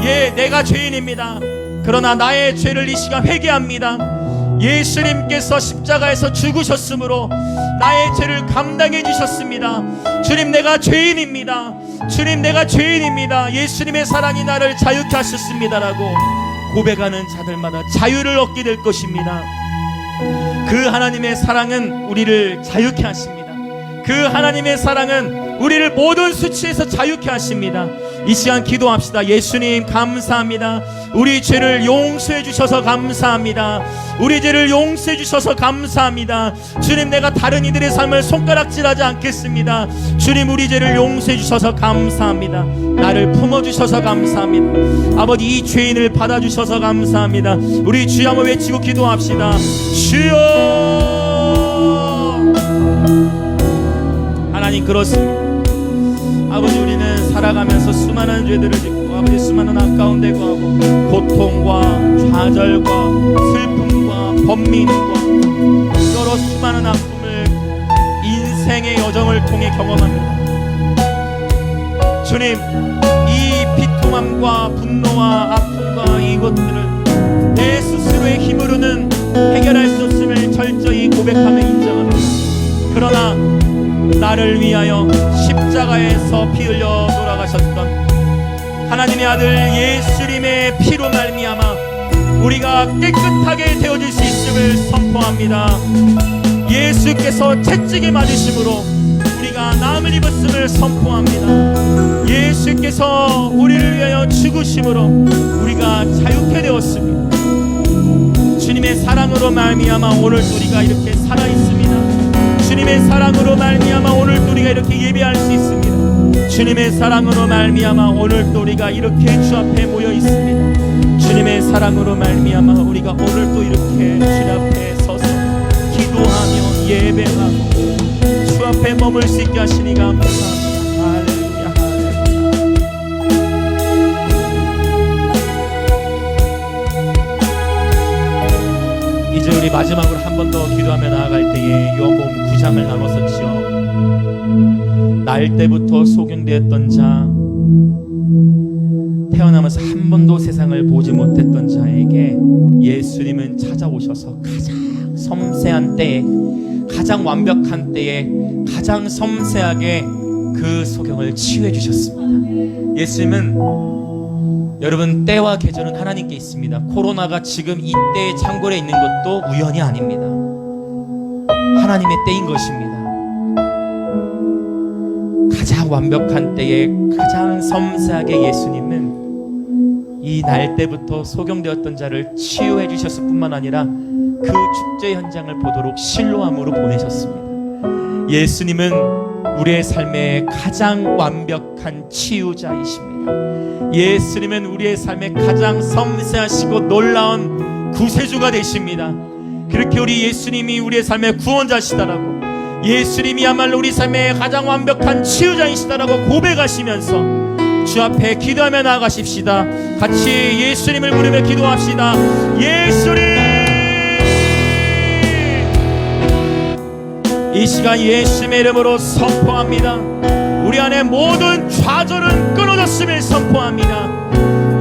예, 내가 죄인입니다. 그러나 나의 죄를 이 시간 회개합니다. 예수님께서 십자가에서 죽으셨으므로 나의 죄를 감당해 주셨습니다. 주님, 내가 죄인입니다. 주님, 내가 죄인입니다. 예수님의 사랑이 나를 자유케 하셨습니다라고 고백하는 자들마다 자유를 얻게 될 것입니다. 그 하나님의 사랑은 우리를 자유케 하십니다. 그 하나님의 사랑은 우리를 모든 수치에서 자유케 하십니다. 이 시간 기도합시다. 예수님, 감사합니다. 우리 죄를 용서해 주셔서 감사합니다. 우리 죄를 용서해 주셔서 감사합니다. 주님, 내가 다른 이들의 삶을 손가락질하지 않겠습니다. 주님, 우리 죄를 용서해 주셔서 감사합니다. 나를 품어주셔서 감사합니다. 아버지, 이 죄인을 받아주셔서 감사합니다. 우리 주여 한번 외치고 기도합시다. 주여. 하나님, 그렇습니다. 아버지, 우리는 살아가면서 수많은 죄들을 짓고 아버지 수많은 아까운 대고하고 고통과 좌절과 슬픔과 번민과 여러 수많은 아픔을 인생의 여정을 통해 경험합니다. 주님, 이 비통함과 분노와 아픔과 이것들을 내 스스로의 힘으로는 해결할 수 없음을 철저히 고백하며 인정합니다. 그러나 나를 위하여 십자가에서 피 흘려 돌아가셨던 하나님의 아들 예수님의 피로 말미암아 우리가 깨끗하게 되어질 수 있음을 선포합니다. 예수께서 채찍에 맞으심으로 우리가 나음을 입었음을 선포합니다. 예수께서 우리를 위하여 죽으심으로 우리가 자유케 되었습니다. 주님의 사랑으로 말미암아 오늘도 우리가 이렇게 살아있습니다. 주님의 사랑으로 말미암아 오늘도 우리가 이렇게 예배할 수 있습니다. 주님의 사랑으로 말미암아 오늘도 우리가 이렇게 주 앞에 모여 있습니다. 주님의 사랑으로 말미암아 우리가 오늘도 이렇게 주 앞에 서서 기도하며 예배하고 주 앞에 머물 수 있게 하시니 감사합니다. 할렐루야, 할렐루야. 이제 우리 마지막으로 한 번 더 기도하며 나아갈 때에 요한복음 9장을 나눴었지요. 날 때부터 속용되었던 자, 태어나면서 한 번도 세상을 보지 못했던 자에게 예수님은 찾아오셔서 가장 섬세한 때에, 가장 완벽한 때에 가장 섬세하게 그 소경을 치유해 주셨습니다. 예수님은 여러분, 때와 계절은 하나님께 있습니다. 코로나가 지금 이때의 창궐에 있는 것도 우연이 아닙니다. 하나님의 때인 것입니다. 가장 완벽한 때에 가장 섬세하게 예수님은 이 날 때부터 소경되었던 자를 치유해 주셨을 뿐만 아니라 그 축제 현장을 보도록 실로암으로 보내셨습니다. 예수님은 우리의 삶의 가장 완벽한 치유자이십니다. 예수님은 우리의 삶의 가장 섬세하시고 놀라운 구세주가 되십니다. 그렇게 우리 예수님이 우리의 삶의 구원자시다라고, 예수님이야말로 우리 삶의 가장 완벽한 치유자이시다라고 고백하시면서 주 앞에 기도하며 나아가십시다. 같이 예수님을 부르며 기도합시다. 예수님! 이 시간 예수님의 이름으로 선포합니다. 우리 안에 모든 좌절은 끊어졌음을 선포합니다.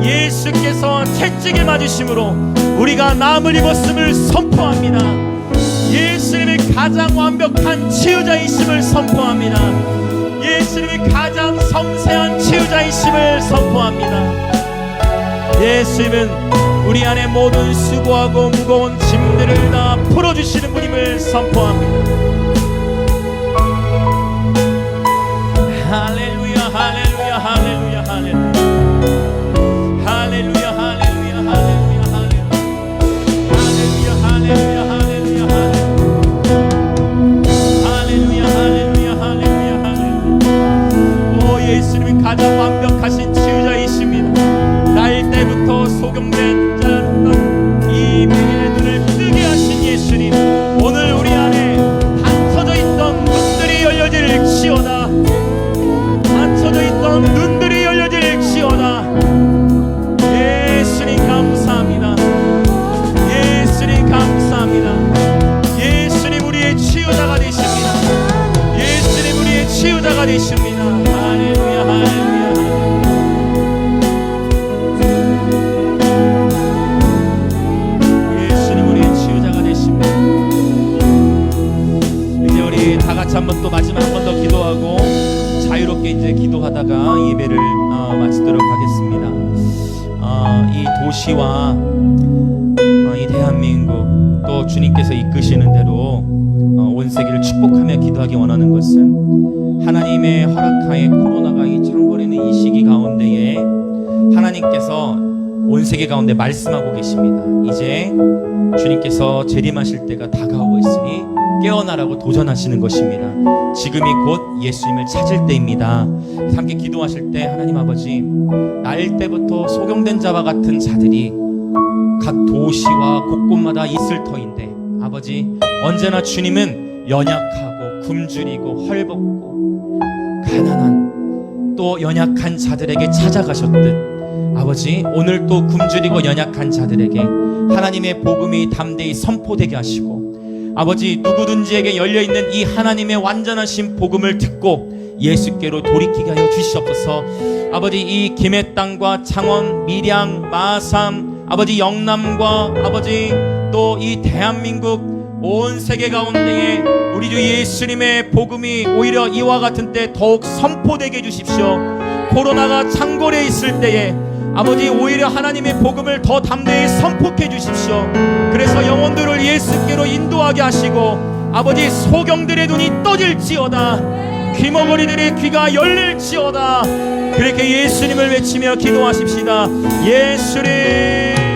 예수께서 채찍에 맞으심으로 우리가 나음을 입었음을 선포합니다. 예수님이 가장 완벽한 치유자이심을 선포합니다. 예수님이 가장 섬세한 치유자이심을 선포합니다. 예수님은 우리 안에 모든 수고하고 무거운 짐들을 다 풀어주시는 분임을 선포합니다. 할렐루야, 할렐루야, 할렐루야, 할렐루야. 할렐루야, 할렐루야, 할렐루야, 할렐루야. 할렐루야, 할렐루야, 할렐루야. 할렐루야, 할렐루야, 할렐루야. 오, 예수님은 가장 완벽하신 치유자이십니다. 날 때부터 소경된 자였던 이 맹인의 눈을 뜨게 하신 예수님, 오늘 우리 안에 같이 한번 또 마지막 한 번 더 기도하고 자유롭게 이제 기도하다가 예배를 마치도록 하겠습니다. 이 도시와 이 대한민국 또 주님께서 이끄시는 대로 온 세계를 축복하며 기도하기 원하는 것은 하나님의 허락하에 코로나가 이 창궐하는 이 시기 가운데에 하나님께서 온 세계 가운데 말씀하고 계십니다. 이제 주님께서 재림하실 때가 다가오고 있으니 깨어나라고 도전하시는 것입니다. 지금이 곧 예수님을 찾을 때입니다. 함께 기도하실 때 하나님 아버지, 날 때부터 소경된 자와 같은 자들이 각 도시와 곳곳마다 있을 터인데 아버지, 언제나 주님은 연약하고 굶주리고 헐벗고 가난한 또 연약한 자들에게 찾아가셨듯 아버지, 오늘 또 굶주리고 연약한 자들에게 하나님의 복음이 담대히 선포되게 하시고 아버지, 누구든지에게 열려있는 이 하나님의 완전하신 복음을 듣고 예수께로 돌이키게 하여 주시옵소서. 아버지, 이 김해 땅과 창원, 밀양, 마삼, 아버지 영남과 아버지 또 이 대한민국 온 세계 가운데에 우리 주 예수님의 복음이 오히려 이와 같은 때 더욱 선포되게 해주십시오. 코로나가 창궐해 있을 때에 아버지, 오히려 하나님의 복음을 더 담대히 선포해 주십시오. 그래서 영혼들을 예수께로 인도하게 하시고 아버지, 소경들의 눈이 떠질지어다, 귀머거리들의 귀가 열릴지어다. 그렇게 예수님을 외치며 기도하십시다. 예수님.